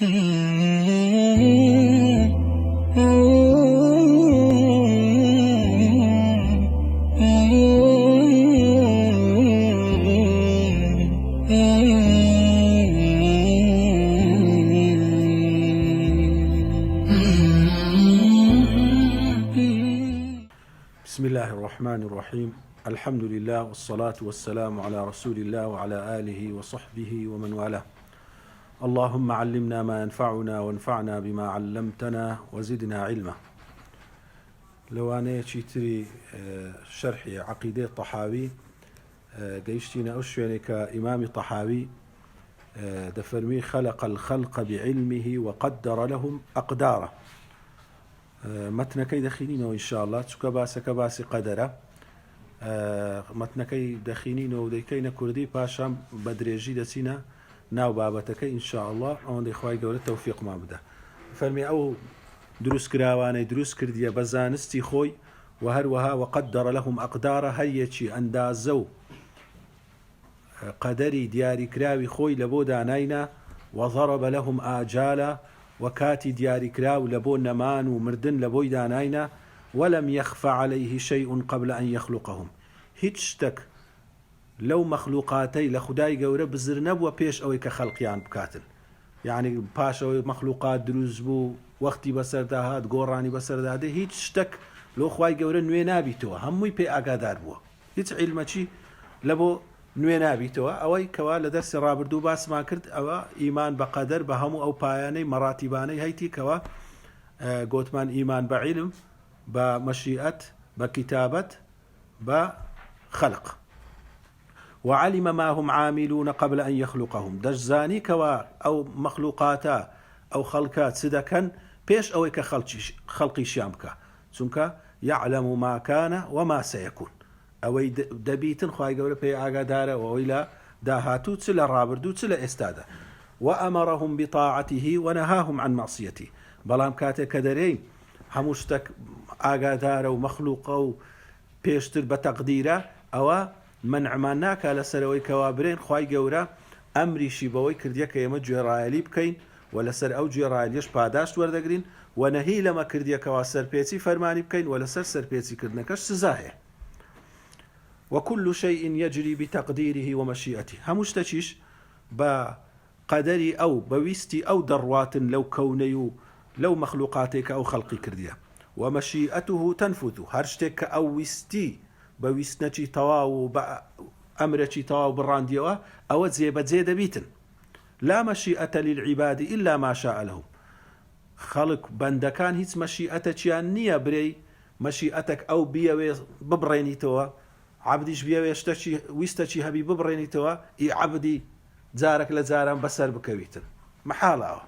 بسم الله الرحمن الرحيم. الحمد لله والصلاة والسلام على رسول الله وعلى آله وصحبه ومن والاه. اللهم علمنا ما ينفعنا وانفعنا بما علمتنا وزدنا علما. لو أنا تري شرح عقيدة الطحاوي قيشتنا أشياء كإمام الطحاوي دفرمي خلق الخلق بعلمه وقدر لهم أقداره. متنكي دخينين إن شاء الله كباس قدره متنكي دخينين وديكين كردي باشام بدريجي دسينا ناو بابتك إن شاء الله عند إخوائي قول التوفيق ما بده فرمي أو دروس كراواني دروس كردية بزانستي خوي وهروها وقدر لهم أقدار هريتشي أندازو قدري دياري كراوي خوي لبودا ناينا وضرب لهم آجالا وكاتي دياري كراو لبو نمان ومردن لبو داناينا ولم يخفى عليه شيء قبل أن يخلقهم هيتشتك لو مخلوقاتي لخداي قورة بزرنب وبيش أوي كخلقيان بكاتن يعني باش أوي مخلوقات دروز بو وقتي بسر داهات قوراني بسر داهات هيتشتك لو خواي قورة نوينابي توا هموي بي أقادار بوا هيت علمتي لبو نوێنابی تەوە ئەوەی کەوا لە دەرسی ڕابردوو باسمان کرد ئەوە ئیمان بە قەدەر بە هەموو ئەو پایانەی مەراتیبانەی هەیتی کەوا گوتمان ئیمان بە عیلم بە مەشیئەت بە کتابەت بە خەلق وعلم ما هم عاملون قبل أن يخلقهم دەشزانی کەوا ئەو مەخلوقاتە ئەو خەڵکات چ دەکەن پێش ئەوەی کە خەڵقیشیان بکە چونکە يعلم ما كان وما سيكون ئەوەی دەبیتن خوای گەورە پێی ئاگادارە ئەوەی لە داهاتوو چ لە ڕابردوو چ لە ئێستادا وأمرهم بطاعته ونهاهم عن معصيته بەڵام کاتێک کە دەرێین هەموو شتێک ئاگادارە و مەخلوقە و پێشتر بە تەقدیرە ئەوە منعمان ناکا لەسەرەوەی کەوا برێن خوای گەورە ئەمریشی بەوەی کردیە کە ئێمە گوێڕایەلی بکەین و لەسەر ئەو گوێڕایەلیش پاداشت وەردەگرین و نەهی لەمە کردیەکەوا سەرپێچی فەرمانی بکەین و لەسەر سەرپێچیکردنەکەش سزا هەیە وكل شيء يجري بتقديره ومشيئته هموش تشيش بقدري أو بويستي أو دروات لو كوني لو مخلوقاتك أو خلقي كرديا ومشيئته تنفذ هرشتك أو ويستي بويستنشي تواو بأمرشي تواو برانديوا أو زيد بيتن لا مشيئة للعباد إلا ما شاء لهم خلق بندكان هيت مشيئتك يعني بري مشيئتك أو بيوي ببريني توا عبديش بيويشتشي ويستشي هبي ببرينيتوا اي عبدي جارك لجاران بسر بكويتن محاله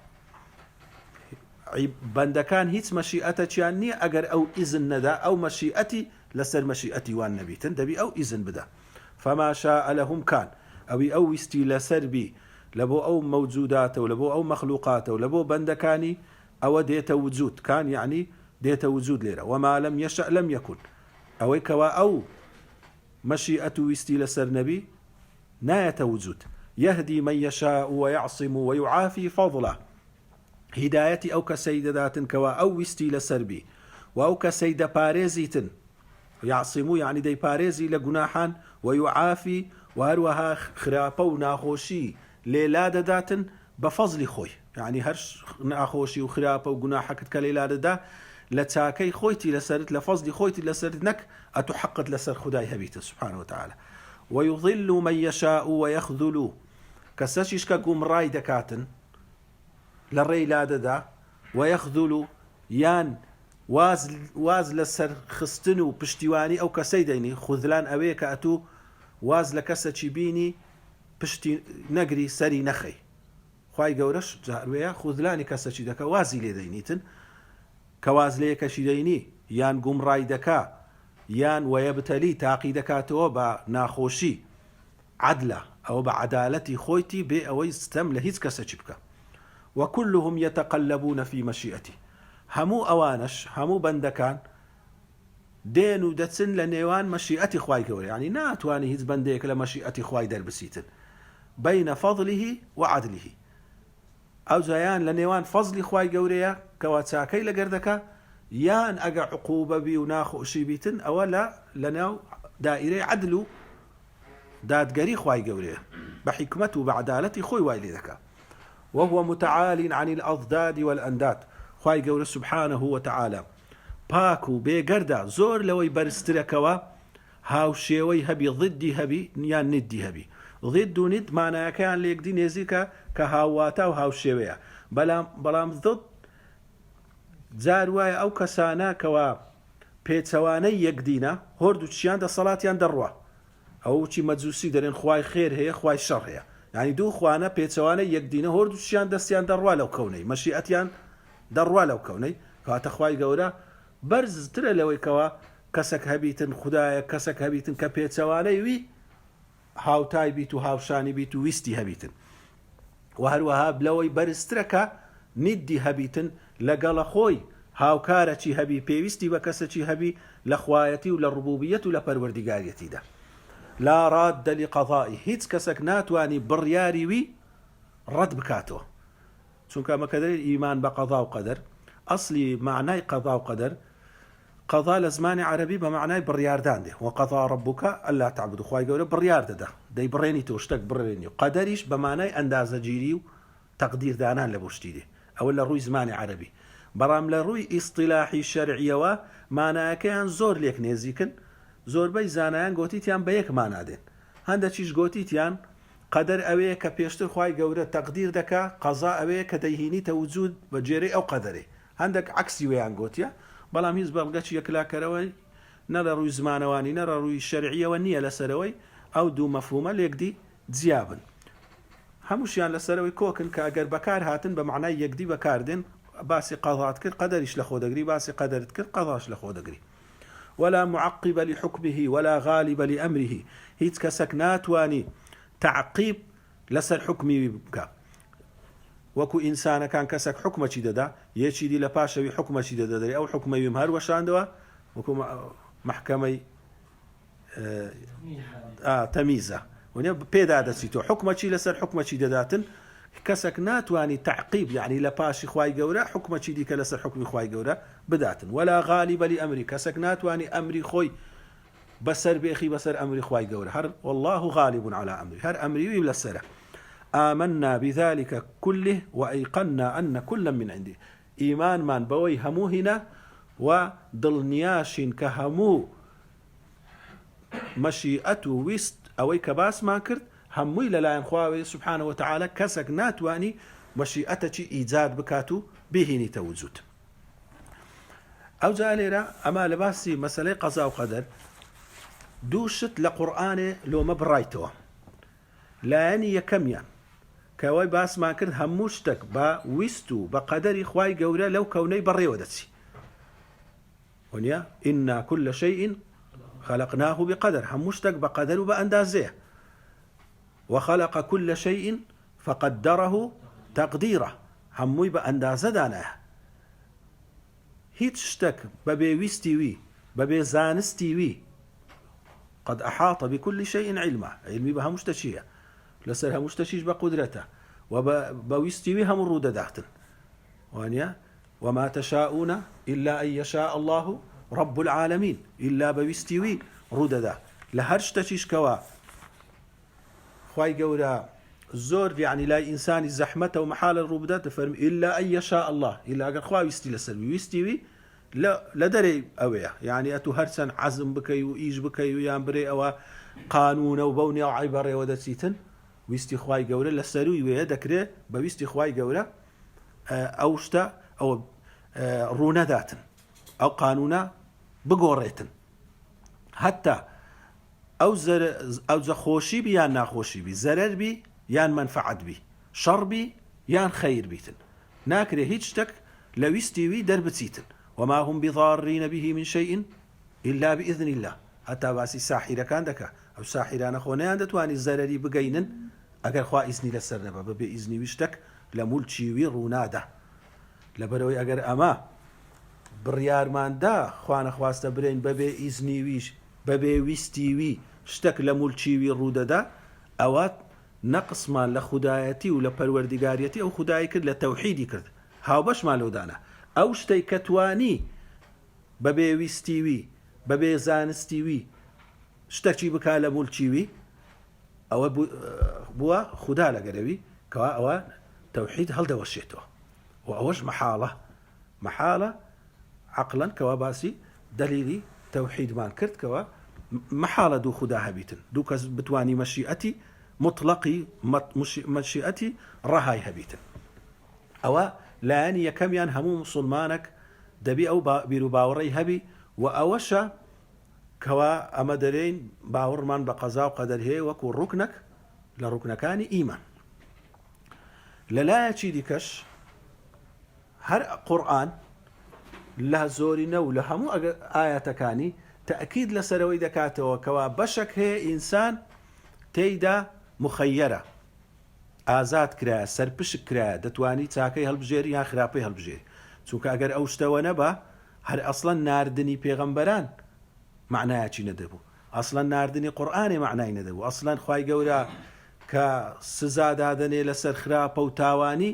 بندكان هيت مشيئتك يعني اگر او اذن ندا او مشيئتي لسر مشيئتي وان نبيتن دبي او اذن بدا فما شاء لهم كان او ويستي لسر بي لبو او موجودات ولبو او مخلوقات ولبو بندكاني او ديت وجود كان يعني ديت وجود ليره وما لم يشأ لم يكن او كوا او مشيئة ويستي لسر نبي ناية وجود يهدي من يشاء ويعصم ويعافي فضله هدايتي أو كسيد ذات كوا أو ويستي لسر بي وأو كسيد باريزيتن يعصم يعني دي باريزي لجناحان ويعافي وهروها خرابة وناخوشي ليلاد ذات بفضل خوي يعني هرش ناخوشي وخرابة وجناحك كليلاد ذا لتاكي خويتي لسرت لفضل خويتي لسرت نك أتحقق لسر خداي هبيته سبحانه وتعالى ويضل من يشاء ويخذل كساشيش كقوم راي دكاتن للري لادا ويخذل يان واز لسر خستنو بشتيواني أو كسيديني خذلان أويك أتو واز لكسا بيني بشتي نقري سري نخي خواي قورش جارويا خذلاني كسا دكا وازي ليدينيتن كواز ليكشي ديني يان قوم راي دكا يان ويبتلي تاقي دكاتو با ناخوشي عدلة أو بعدالتي خويتي بي أو يستم لهيز كسا وكلهم يتقلبون في مشيئتي همو أوانش همو بندكان دينو دتسن لنيوان مشيئتي خواي كوري يعني ناتواني هيز بنديك لمشيئتي خواي دربسيتن بين فضله وعدله ئەو جایان لە نێوان فەزلی خوای گەورەیە کەوا چاکەی لەگەر دەکا یان ئەگە عقوبە بی و ناخۆشی بیتن ئەوە لە ناو دائیرەی عەدل و دادگەری خوای گەورەیە بە حیکمەت و بە عەدالەتی خۆی وای لێ دەکا. وهو متعال عن الأضداد والأنداد. خوای گەورە سبحانه وتعالى پاک و بێگەردە زۆر لەوەی بەرزترەکەوە هاوشێوەی هەبی ضدی هەبی یان ندی هەبی. ضد و ند مانایەکەیان لە یەکدی نێزیکە کە هاوواتە و هاوشێوەیە، بەڵام ضد جار وایە ئەو کەسانە کەوا پێچەوانەی یەکدینە هۆرد و چیان دەسەڵاتیان دەڕوا، ئەو چی مەجوسی دەرێن خوای خێر هەیە خوای شەڕ هەیە، یعنی دوو خوانە پێچەوانەی یەکدینە هۆرد و چیان دەستیان دەڕوا لەو کەونەی مەشیئەتیان دەڕوا لەو کەونەی کاتە خوای گەورە بەرزترە لەوەی کەوا کەسێک هەبیتن خدایە کەسێک هەبیتن کە پێچەوانەی وی هاوتای بیت و هاوشانی بیت و ویستی هەبیتن و هەروەها لەوەی بەرزترەکە نیدی هەبیتن لەگەڵە خۆی هاوکارەکی هەبی پێویستی بە کەسێکی هەبی لە خوایەتی و لە ڕبوبیەت و لە پەروەردیگاریەتیدا. لا راد لقضائه، هیچ کەسێک ناتوانی بڕیاری وی ڕەت بکاتەوە، چونکە ئەمە کە دەرێت ئیمان بە قەضا و قەدەر ئەسلی معنای قەضا و قەدەر قەضا لە زمانی عەرەبی بە معنای بڕیاردان دێ وقەضا ربک ئەلا تعبدوا، خوای گەورە بڕیار دەدا دەیبڕێنی تۆ شتێک بڕێنی و قەدەریش بە معنای ئەندازەگیری و تەقدیردانان لە بۆ شتی دێ، ئەوە لە ڕووی زمانی عەرەبی. بەڵام لە ڕووی ئیستیلاحی شەرعیەوە مانایەکەیان زۆر لێک نێزیکن، زۆربەی زانایان گۆتیتیان بە یەک مانادێن، هەندێکیش گۆتیتیان قەدەر ئەوەیە کە پێشتر خوای گەورە تەقدیر دەکا، قەزا ئەوەیە کە دەیهینیتە وجود بە جێرەی ئەو قەدەرێ، هەندێک عەکسی وێیان گۆتیە، بەڵام هیچ بەڵگەچی یەکلاکەرەوەی نە لە ڕووی زمانەوانی نە لە ڕووی شەرعیەوە نییە لەسەرەوەی ئەو دوو مەفهومە لێکدی جیابن، هەمووشیان لەسەرەوەی کۆکن کە ئەگەر بەکار هاتن بە معنای یەکدی بەکاردێن باسی قەضات کرد قەدەریش لە خۆ دەگری، باسی قەدەرت کرد قەضاش لە خۆ دەگری. ولا معقب لحكمه ولا غالب لأمره، هیچ کەسێک ناتوانی تعقیب لەسەر حکمی بکە، وەکو ئینسانەکان کەسێک حکمەکی دەدا یەکی دی لە پاشەوی حکمەکی دەدەدەری ئەو حکمەویم هەر وەشاندەوە وەکو محکەمەی تەمیزە ونێ پێدا دەچیتەوە حکمەکی لەسەر حکمەکی دەداتن، کەسێک ناتوانی تعقیب یعنی لە پاشی خوای گەورە حکمەکی دیکە لەسەر حکمی خوای گەورە بداتن. ولا غالب لأمری، کەسێک ناتوانی ئەمری خۆی بەسەر بێخی بەسەر ئەمری خوای گەورە، هەر والله غالب على أمره، هەر ئەمری وی لەسەرە. آمنا بذلك كله وأيقنا أن كلا من عنده، إيمان من بوي همو هنا ودڵنیاشین کە هەموو مەشیئەت و ویست ئەوەی کە باسمان کرد هەمووی لەلایەن خواوێ سبحانه وتعالى، کەسێک ناتوانی مەشیئەتەکی ئیجاد بکات و بهێنیتە وجود. ئەو جا لێرە ئەما لە باسی مەسەلەی قەزا و قەدەر دوو شت لە قورئانێ لۆمە بڕایتەوە، لایەنی یەکەمیان کەوەی باسمان کرد هەموو شتێک بە ویست و بە قەدەری خوای گەورە لەو کەونەی بەڕێوە دەچی، ونیا ئینا كل شيء خلقناه بقدر، هەموو شتێک بە قەدەر و بە ئەندازەیە، وخلق كل شيء فقدره تقديره، هەمووی بە ئەندازە دانایە، هیچ شتێک بەبێ ویستی وی بەبێ زانستی وی قد أحاط بكل شيء علما، علمی بە هەموو شتێکیە لەسەر هەموو شتێکیش بە قودرەتە و بە ویستی وی هەموو ڕوودەداتن، وانە وما تشاءون إلا أن يشاء الله رب العالمين، إلا بویستی وی ڕوودەدا لە هەر شتێکیش کەوا خوای گەورە زۆر یعنی لای ئینسانی زەحمەتە و مەحالە ڕوو بدات دەفەرمی إلا أن يشاء الله، إلا ئەگەر خوا ویستی لەسەر ویستی وی لە دەرەی ئەوەیە، یعنی ئەتو هەرچەند عەزم بکەی و ئیش بکەی و یان برێ ئەوە قانونە و بەو نێوعی بەڕێوە دەچیتن، ویستی خوای گەورە لە سەروی وێ دەکرێت بە ویستی خوای گەورە ئەو شتە ئەوە ڕوو نەداتن، ئەو قانونە بگۆڕێتن، هەتا ئەو خۆشی بی یان ناخۆشی بی، زەرەر بی یان منفعەت بی، شەڕ بی یان خەیر بیتن، ناکرێ هیچ شتێک لە ویستی وی دەربچیتن. وما هم بضارين به من شيء إلا بإذن الله، هەتا باسی ساحیرەکان دەکا، ئەو ساحیرانە خۆنیان دەتوانی زەرەری بگەینن ئەگەر خوا ئیزنی لەسەر نەبە، بەبێ ئیزنی وی شتێک لە مولکی وی ڕوونادا، لەبەرەوەی ئەگەر ئەمە بڕیارماندا خوا نەخواستە برێن بەبێ ئیزنی ویش بەبێ ویستی وی شتێک لە مولکی وی ڕوودەدا، ئەوە نەقسمان لە خودایەتی و لە پەروەردیگاریەتی ئەو خودایی کرد لە تەوحیدی کرد هاوبەشمان لەودانا ئەو شتەی کە توانی بە بێویستیوی بە بێ زانستیوی شتێکی بکا لە مولچیوی ئەوە بووە خوددا لەگەرەوی کەوا ئەوە تەوحید هەڵدەوەشێتەوە و ئەوەش مەحاڵە عەقڵەن کەوا باسی دەلیلی تەوحیدمان کرد کەوە مەحاڵە دوو خوددا هەبیتن دوو کەس بتوانی مەشیئەتی مطلقی مەشیئەتی ڕەهای هەبیتن ئەوە لایەنی یەکەمیان هەموو مسلمانێک دەبی ئەو بیر و باوەڕەی هەبی و ئەوەشە کەوا ئەمە دەرێن باوەڕمان بە قەزا و قەدەر هەیە وەکو ڕوکنێک لە ڕوکنەکانی ئیمان لەلایەکی دیکەش هەر قورئان لە زۆرینە و لە هەموو ئاەتەکانی تەئکید لەسەرەوەی دەکاتەوە کەوا بەشێک هەیە ئینسان تێیدا مخەیەرە ئازاد کرایە سەرپشک کرایە دەتوانی چاکەی هەڵبژێری یان خراپەی هەڵبژێری چونکە ئەگەر ئەو شتەوە نەبا هەر ئەسڵەن ناردنی پێغەمبەران معنایەکی نەدەبوو ئەسڵەن ناردنی قورئانی معنای نەدەبوو ئەسڵەن خوای گەورە کە سزا دادەنێ لەسەر خراپە و تاوانی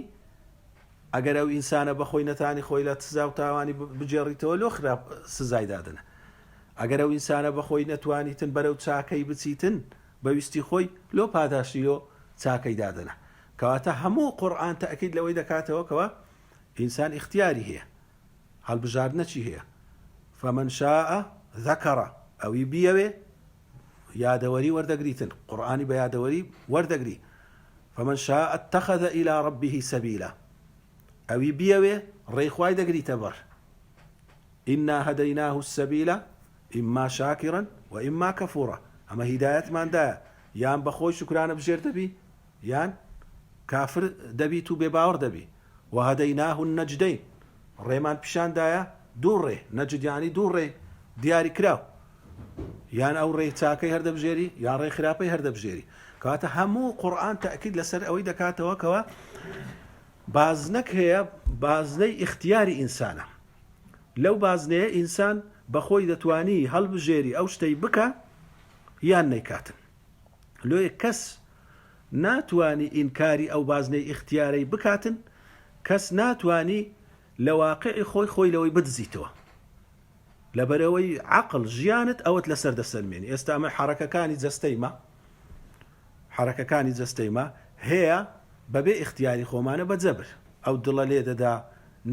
ئەگەر ئەو ئینسانە بەخۆی نەتانی خۆی لە سزا و تاوانی بجێڕیتەوە لۆ خراپ سزای دادنە ئەگەر ئەو ئینسانە بەخۆی نەتوانیتن بەرەو چاکەی بچیتن بەویستی خۆی لۆ پاداشتی لۆ چاکەی دادنە کەواتە هەموو قورئان تەئکید لەوەی دەکاتەوە کەوە ئینسان اختیاری هەیە هەڵبژاردنەکی هەیە فمن شاء ذكر ئەوی بیەوێ یادەوەری وەردەگریتن قورئانی بە یادەوەری وەردەگری فمن شاء اتخذ إلى ربه سبيلا ئەوی بیەوێ ڕێخوای دەگریتە بەر إنا هديناه السبيل إما شاكرا وإما كفورا ئەمە هیدایەتماندایە یان بەخۆی شکرانە بژێر دەبی یان کافر دەبیت و بێباوەڕ دەبی وهديناه النجدين ڕێمان پیشاندایە دوو ڕێ نەجدیانی دوو ڕێ دیاری کراو یان ئەو ڕێ چاکەی هەردەبژێری یان ڕێ خراپەی هەردەبژێری کەواتە هەموو قورئان تەئکید لەسەر ئەوەی دەکاتەوە کەوە بازنەک هەیە بازنەی اختیاری ئینسانە لەو بازنەیە ئینسان بەخۆی دەتوانی هەڵبژێری ئەو شتەی بکە یان نەیکاتن لۆیە کەس ناتوانی ئینکاری ئەو بازنەی اختیارەی بکاتن کەس ناتوانی لە واقعی خۆی لەوەی بدزیتەوە لەبەرەوەی عەقڵ ژیانت ئەوت لەسەر دەسەلمێنی ئێستا ئەمە حەرەکەکانی جەستەیمە هەیە بەبێ اختیاری خۆمانە بە جەبر ئەو دڵە لێ دەدا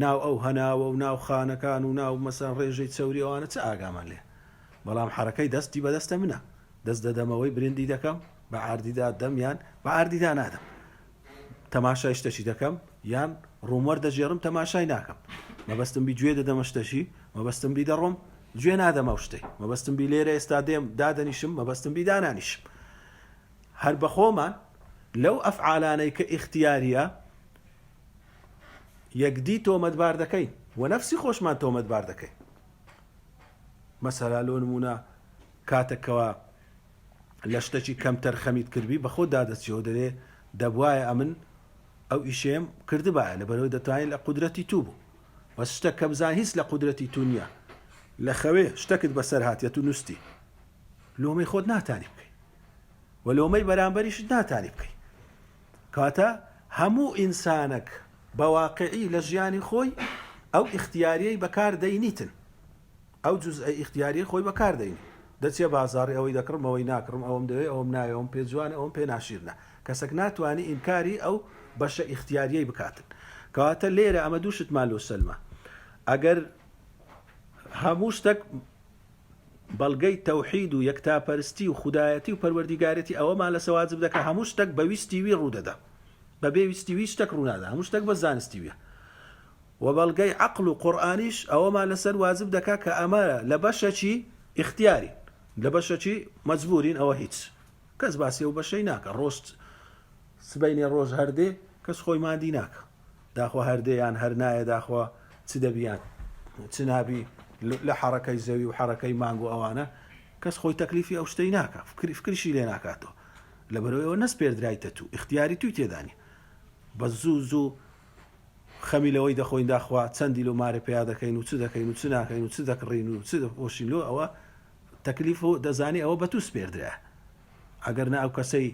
ناو ئەو هەناوە و ناو خانەکان و ناو مەسەن ڕێژەی چەوری ئەوانە چ ئاگامان لێ بەڵام حەرەکەی دەستی بەدەستە منە دەست دەدەمەوەی برندی دەکەم بە ئاردیدا دەمیان بە ئاردیدا نادەم تەماشای شتەشی دەکەم یان ڕوومەر دەژێڕم تەماشای ناکەم مەبەستم بی گوێ دەدەمە شتەشی مەبەستم بی دەڕۆم گوێ نادەمە شتەی مەبەستم بی لێرە ئێستا دێم دادەنیشم مەبەستم بی دانانیشم هەر بەخۆمان لەو ئەفعالانەی کە اختیاریە یەکدی تۆمەتبار دەکەین و نەفسی خۆشمان تۆمەتبار دەکەین مەسەلا لۆ نمونە کاتێکەوە لە شتێکی کەمتەر خەمیت کردبی بەخۆ دادەچیەوە دەرێ دەبوایە ئەمن ئەو ئیشەیەم کردبایە لەبەرەوەی دەتوانین لە قودرەتی تو بوو وە شتێک کە بزان هیچ لە قودرەتی تو نییە لە خەوێ شتێکت بەسەر هاتیەت و نووستی لۆمەی خۆت ناتانی بکەی و لۆمەی بەرامبەریشت ناتانی بکەی کاتە هەموو ئینسانێک بە واقعی لە ژیانی خۆی ئەو اختیاریەی بەکار دەینیتن ئەو جوزئە اختیاریە خۆی بەکار دەینی دەچێ بازاڕی ئەوەی دەکڕم ئەوەی ناکڕم ئەوم دەوێت ئەوم نایە ئەوم پێ جوانە ئەوم پێ ناشیرنە کەسێک ناتوانانی ئینکاری ئەو بەشە اختیاریەی بکاتن کەواتە لێرە ئەمە دووشتمان لۆ سەلمە ئەگەر هەموو شتێک بەڵگەی تەوحید و یەکتاپەرستی و خودایەتی و پەروەردیگارەتی ئەوەمان لەسە واجب دەکە هەموو شتێک بە ویستیوی ڕوودەدا بەبێ ویستیوی شتێک ڕوونادا هەموو شتێک بە زانستیویە و بەڵگەی عەقڵ و قورئانیش ئەوەمان لەسەر واجب دەکا کە ئەمە لە بەشەکی اختیاری لە بەشەکی مەجبورین ئەوە هیچ کەس باسی ئەو بەشەی ناکە ڕۆژ سبەینێ ڕۆژ هەردێ کەس خۆی مادی ناکە داخوا هەردەیان هەر نایە داخوا چ دەبیان چ نابی لە حەرەکەی زەوی و حەرەکەی مانگ و ئەوانە کەس خۆی تەکلیفی ئەو شتەی ناکە فکریشی لێ ناکاتەوە لەبەرەوەی ئەوە نەسپێردرایتە تو اختیاری توی تێدانی بە زوو خەمی لەوەی دەخۆین داخوا چەندی لۆمارە پێیا دەکەین و چ دەکەین و چ ناکەین و چ دەکڕین و چ دەپۆشین لۆ ئەوە تەکلیف و دەزانی ئەوە بە تو سپێردرایە ئەگەر نە ئەو کەسەی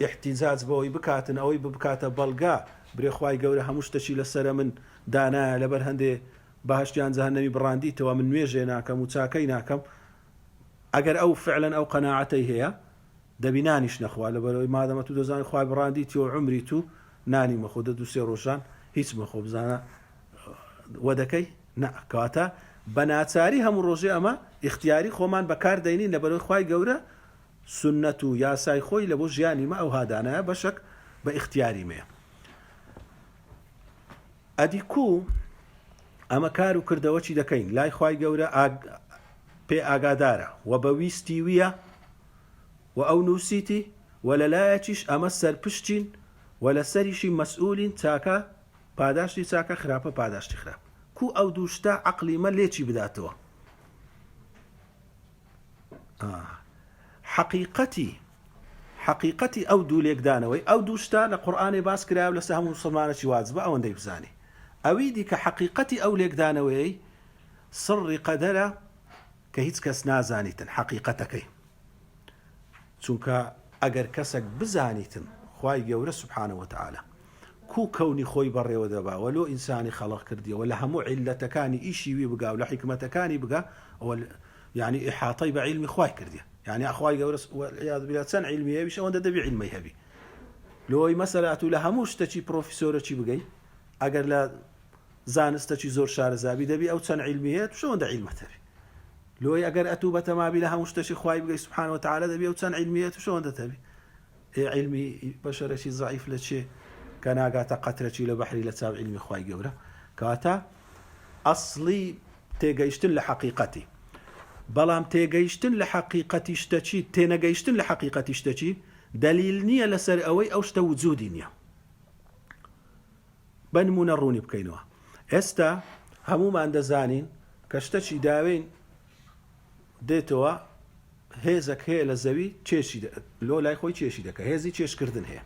احتیزاز بەوەی بکاتن ئەوەی بکاتە بەڵگا برێخوای گەورە هەموو شتەشی لەسرە من دانایە لەبەر هەندێ بەهشتیان جەهەنەمی بڕاندیتەوە من نوێژێ ناکەم و چاکەی ناکەم ئەگەر ئەو فعلەن ئەو قەناعەتەی هەیە دەبی نانیش نەخوا لەبەرەوەی مادەمە تو دەزانانی خوای بڕاندیتی و عمری تو نانی مەخۆ دە 2-3 ڕۆژان هیچ مەخۆ بزانە وە دەکەی نەکاتە بە ناچاری هەموو ڕۆژێ ئەمە اختیاری خۆمان بەکار دەینین لەبەرەوەی خوای گەورە سنەت و یاسای خۆی لە بۆ ژیانی مە ئەو هادانایە بەشک بە اختیاری مێ ئەدی کو ئەمە کار و کردەوە چی دەکەین لای خوای گەورە پێ ئاگادارە و بە ویستی ویە و ئەو نووسیتی و لەلایەکیش ئەمە سەرپشتین و لە سەریشی مەسئولین چاکە پاداشتی چاکە خراپە پاداشتی خراپ کو ئەو دووشتا عەقلی مە لێکی بداتەوە حقیقەتی ئەو دوو لێکدانەوەی ئەو دووشتا لە قورئانێ باس کراوە لەسەر هەموو مسلمانێکی واجبە ئەوەندەی بزانێ ئەوی دیکە حقیقەتی ئەو لێکدانەوەی سڕی قەدەرە کە هیچ کەس نازانیتن حقیقەتەکەی چونکە ئەگەر کەسێک بزانیتن خوای گەورە سبحانه وتعالى کو کەونی خۆی بەڕێوە دەبا و لۆ ئینسانی خەڵق کردیەوە لە هەموو عیلەتەکانی ئیشی وی بگا و لە حیکمەتەکانی بگا ئەوە یعنی ئیحاطەی بە عیلمی خوای کردیە یعنی ئەخوای گەورە والعیاذ بالله چەند عیلمی هەبیش ئەوەندە دەبی عیلمەی هەبی لۆی مەسەلات و لە هەموو شتێکی پرۆفیسۆرەکی بگەی ئەگەر لە زانستێکی زۆر شارەزابی دەبی ئەو چەند عیلمی هەیە توش ئەوەندە عیلمەت هەبی لۆی ئەگەر ئەتوو بەتەمابی لە هەموو شتێکی خوای بگەی سبحانه وتعالى دەبی ئەو چەند عیلمی هەیە توش ئەوەندە هەبی علمی بەشەرەکی ضعیف لە چێ کە ناگاتە قەترەکی لە بەحری لە چاو علمی خوای گەورە کەواتە ئەسڵی تێگەیشتن لە حەقیقەتی بەڵام تێگەیشتن لە حەقیقەتی شتەچی تێنەگەیشتن لە حەقیقەتی شتەچی دلیل نییە لەسەر ئەوەی ئەو شتە وجودی نییە بەنمونە ڕوونی بکەینەوە ئێستا هەمومان دەزانین کە شتەچی داوین دێتەوە هێزەک هەیە لە زەوی چێشی لۆ لای خۆی چێشی دەکە هێزی چێشکردن هەیە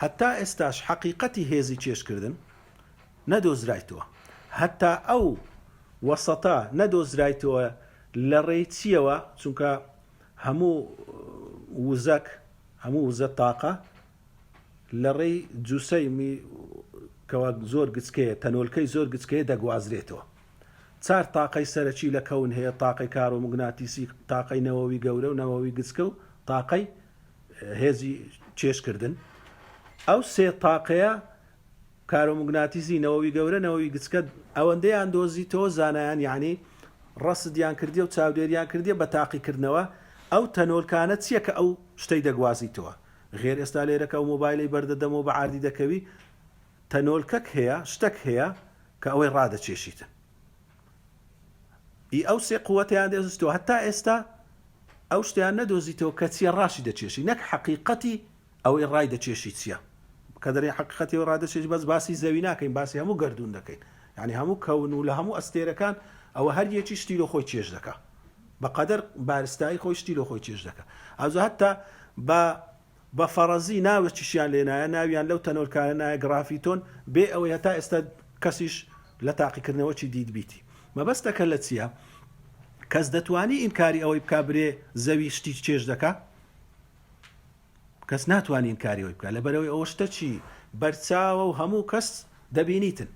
هەتا ئێستاش حەقیقەتی هێزی چێشکردن نەدۆزرایتەوە هەتا ئەو وەسەتە نەدۆزرایتەوە لە ڕێی چیەوە چونکە هەموو وزە تاقە لە ڕێی جوسەی کەوا زۆر گچکەیە تەنۆلکەی زۆر گچکەیە دەگوازرێتەوە چار تاقەی سەرەکی لە کەون هەیە تاقەی کارۆمەگناتیسی تاقەی نەوەوی گەورە و نەوەوی گچکە و تاقەی هێزی چێشکردن ئەو سێ تاقەیە کارۆمەگناتیزی نەوەوی گەورە نەوەوی گچکە ئەوەندەیان دۆزیتەوە زانایان یعنی ڕەسدیان کردی و چاودێریان کردیە بە تاقیکردنەوە ئەو تەنۆلکانە چییە کە ئەو شتەی دەگوازیتەوە غێر ئێستا لێرەکە و مۆبایلی بەردەدەمەوە بە عاردی دەکەوی تەنۆلکەک هەیە شتێک هەیە کە ئەوەی ڕادەچێشیتن ئەو سێ قووەتیان دەزیستەوە هەتا ئێستا ئەو شتیان نەدۆزیتەوە کە چیە ڕاشی دەچێشی نەک حەقیقەتی ئەوەی ڕای دەچێشی چییە کە دەرێ حەقیقەتی و ڕادەچێش بەس باسی زەوی ناکەین باسی هەموو گەردوون دەکەین یعنی هەموو کەون و لە هەموو ئەستێرەکان ئەوە هەر یەکی شتی لە خۆی چێش دەکا بەقەدەر بارستایی خۆی شتی لە خۆی چێش دەکا ئەوزە هەتا بە فەرەزی ناوەچیشیان لێنایە ناویان لەو تەنۆرکانە نایە گرافیتۆن بێ ئەوەی هەتا ئێستا کەسیش لە تاقیکردنەوەی دیت بیتی مەبەستەکە لە چییە کەس دەتوانی ئینکاری ئەوەی بکا برێ زەوی شتی چێش دەکا کەس ناتوانین ئینکاری ئەوەی بکە لەبەرەوەی ئەوە شتە چی بەرچاوە و هەموو کەس دەبینیتن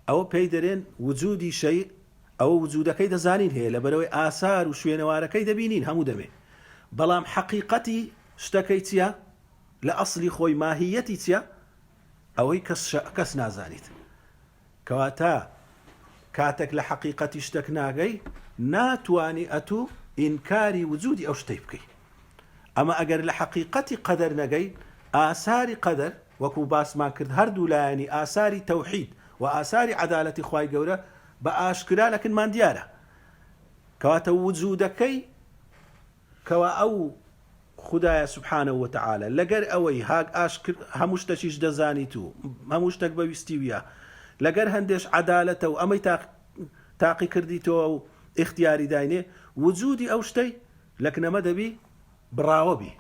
ئەوە پێی دەرێن وجودی شەی ئەوە وجودەکەی دەزانین هەیە لەبەرەوەی ئاسار و شوێنەوارەکەی دەبینین هەموو دەبێ بەڵام حەقیقەتی شتەکەی چییە لە ئەسڵی خۆی ماهیەتی چییە ئەوەی کەس نازانیت کەواتە کاتێک لە حەقیقەتی شتێک ناگەی ناتوانی ئەتوو ئینکاری وجودی ئەو شتەی بکەی ئەمە ئەگەر لە حەقیقەتی قەدەر نەگەی ئاساری قەدەر وەکو باسمان کرد هەردوو لایەنی ئاساری تەوحید و ئاساری عەدالەتی خوای گەورە بە ئاشکرا لەکنمان دیارە کەواتە وجودەکەی کەوا ئەو خدایە سبحانه وتعالى لەگەر ئەوەی هاگ ئاشکر هەموو شتەکیش دەزانیت و هەموو شتێک بەویستی ویە لەگەر هەندێش عەدالەتە و ئەمەی تاقی کردیتەوە و اختیاری داینێ وجودی ئەو شتەی لەکنەمە دەبی بڕاوەبی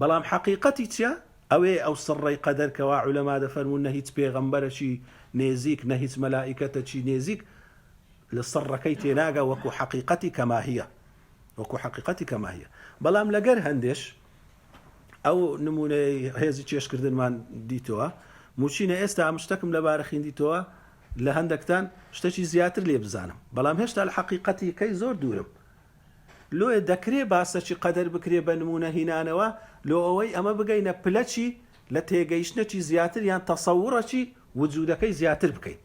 بەڵام حەقیقەتی چییە ئەوێ ئەو سڕەی قەدەر کەوا عولەما دەفەرمون نە هیچ پێغەمبەرەکی نێزیک نە هیچ مەلائیکەتەکی نێزیک لە سڕەکەی تێناگە وەکو حەقیقەتی کەماهیە وەکو حەقیقەتی کەماهیە بەڵام لەگەر هەندێش ئەو نمونەی هێزی چێشکردنمان دیتەوە موچینە ئێستا ئەم شتەکەم لەبارە خوێندیتەوە لە هەندێکتان شتێکی زیاتر لێ بزانم بەڵام هێشتا لە حەقیقەتی کەی زۆر دوورم لۆیە دەکرێ باسەکی قەدەر بکرێ بە نمونە هینانەوە لۆ ئەوەی ئەمە بگەینە پلەچی لە تێگەیشتنەکی زیاتر یان تەسەوڕەکی وجودەکەی زیاتر بکەین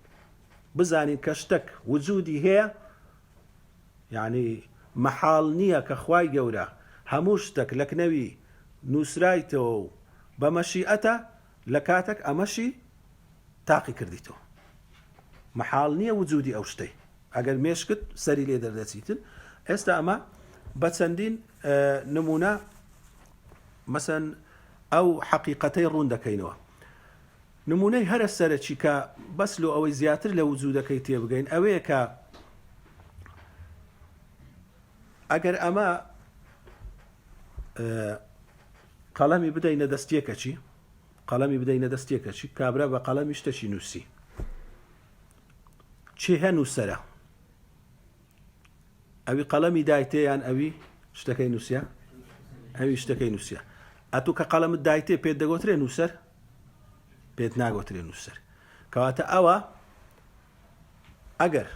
بزانین کە شتێک وجودی هەیە یعنی مەحاڵ نییە کە خوای گەورە هەموو شتێک لە کنەوی نووسرایتەوە و بە مەشیئەتە لە کاتێک ئەمەشی تاقی کردیتەوە مەحاڵ نییە وجودی ئەو شتەی ئەگەر مێشکت سەری لێ دەردەچیتن ئێستا ئەمە بە چەندین نمونە مەسەن ئەو حەقیقەتەی ڕوون دەکەینەوە نمونەی هەرە سەرەکی کە بەس لۆ ئەوەی زیاتر لە وجودەکەی تێبگەین ئەوەیە کە ئەگەر ئەمە قەڵەمی بدەینە دەستیەکەچی قەڵەمی بدەینە دەستیەکەچی کابرا بە قەڵەمی شتەشی نووسی چێ هەنووسەرە ئەوی قەڵەمی دایتەیان ئەوی شتەکەی نووسە ئەوی شتەکەی نووسە ئەتوو کە قەڵەمت دایتێ پێت دەگۆترێ نووسەر پێت ناگۆترێ نووسەر کەواتە ئەوە ئەگەر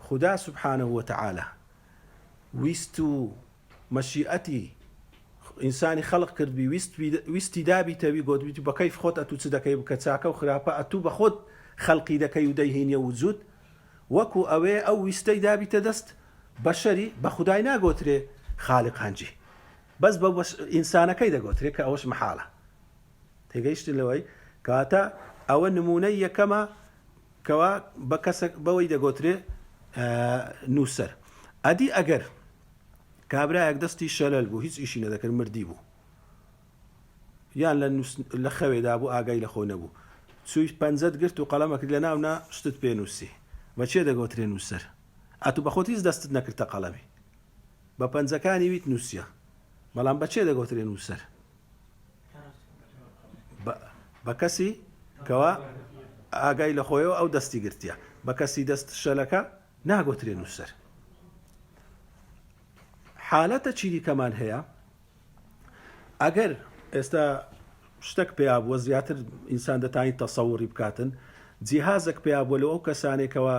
خوددا سبحانه وتعالى ویست و مەشیئەتی ئینسانی خەڵق کردبی ویستی دابیتەوی گۆتبیی بە کەیف خۆت ئەتوو چ دەکەی بکە چاکە و خراپە ئەتوو بە خۆت خەڵقی دەکەی و دەیهێنیە وجود وەکو ئەوێ ئەو ویستەی دابیتە دەست بەشەری بە خودای ناگۆترێ خالق هەنجی بەس بە ئینسانەکەی دەگۆترێ کە ئەوەش مەحاڵە تێگەیشتن لەوەی کاتە ئەوە نمونەی یەکەمە کەوا بە کەسێک بەوەی دەگۆترێ نووسەر ئەدی ئەگەر کابرایەک دەستی شەلەل بوو هیچ ئیشی نەدەکرد مردی بوو یان لە خەوێدا بوو ئاگای لە خۆ نەبوو چووی پەنجەت گرت و قەڵەمەکرد لە ناونا شتت پێ نووسی بەچێ دەگۆترێ نووسەر ئەتوو بە خۆت هیچ دەستت نەکردە قەڵەمی بە پەنجەکانی ویت نووسە بەڵام بەچێ دەگۆترێ نووسەر بە کەسی کەوا ئاگای لە خۆیەوە ئەو دەستی گرتیە بە کەسی دەست شەلەکە ناگۆترێ نووسەر حالەتە چیریکەمان هەیە ئەگەر ئێستا شتێک پێیا بووە زیاتر ئینسان دەتوانێت تەسەووڕی بکاتن جیهازێک پێیا بووە لە ئەو کەسانێکەوە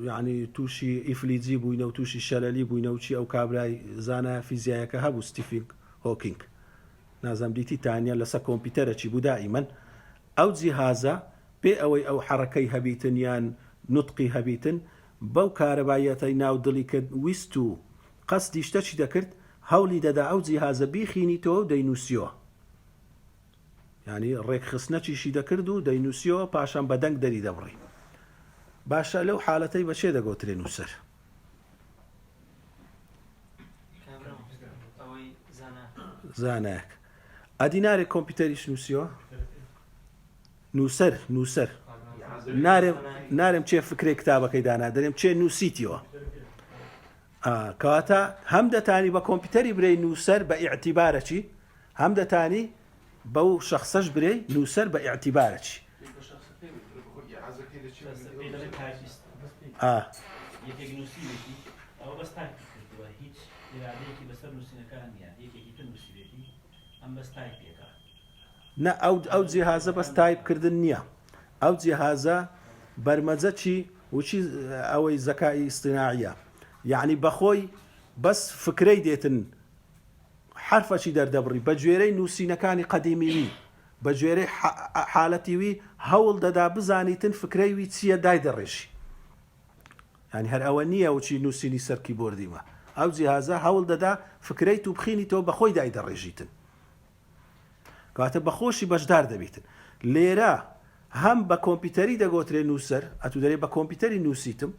یعنی تووشی ئیفلیجی بووینە و تووشی شەلەلی بووینە و چی ئەو کابرای زانایە فیزیایەکە هەبوو ستیفن هۆکینگ نازەم دیتی تانیە لەسەر کۆمپیوتەرەکی بوو دائیمەن ئەو جیهازە پێ ئەوەی ئەو حەرەکەی هەبیتن یان نوتقی هەبیتن بەو کارەبایەتەی ناو دڵی کرد ویست و قەسدی شتەچی دەکرد هەولی دەدا ئەو جیهازە بیخینیتەوە و دەینووسیەوە ینی ڕێکخستنەچیشی دەکرد و دەینووسیەوە پاشان بە دەنگ دەری دەبڕی باشە لەو حالەتەی بەچێ دەگۆترێ نووسەر زانایەک ئەدی نارێک کۆمپیوتەریش نووسیەوە نووسەر نارێم چێ فکرێ کتابەکەی دانا دەرێم چێ نووسیتیەوە کەواتە هەم دەتانی بە کۆمپیوتەری برەی نووسەر بە ئیعتیبارەچی هەم دەتانی بەو شەخسەش برەی نووسەر بە ئیعتیبارەچی نە ئەو جیهازە بەس تایپکردن نییە ئەو جیهازە بەرمەجەکی وچی ئەوەی زەکای ئیستیناعیە یعنی بەخۆی بەس فکرەی دێتن حرفەشی دەردەبڕی بە گوێرەی نووسینەکانی قەدیمیوی بە گوێرەی حالەتیوی هەوڵ دەدا بزانیتن فکرەیوی چییە دای دەڕێژی ینی هەر ئەوە نییە وچی نووسینی سەرکی بۆردیمە ئەو جیهازە هەوڵ دەدا فکرەی تو بخینیتەوە بەخۆی دای دەڕێژیتن کاتە بەخۆشی بەشدار دەبیتن لێرە هەم بە کۆمپیوتەری دەگۆترێ نووسەر ئەتو دەرێ بە کۆمپیوتەری نووسیتم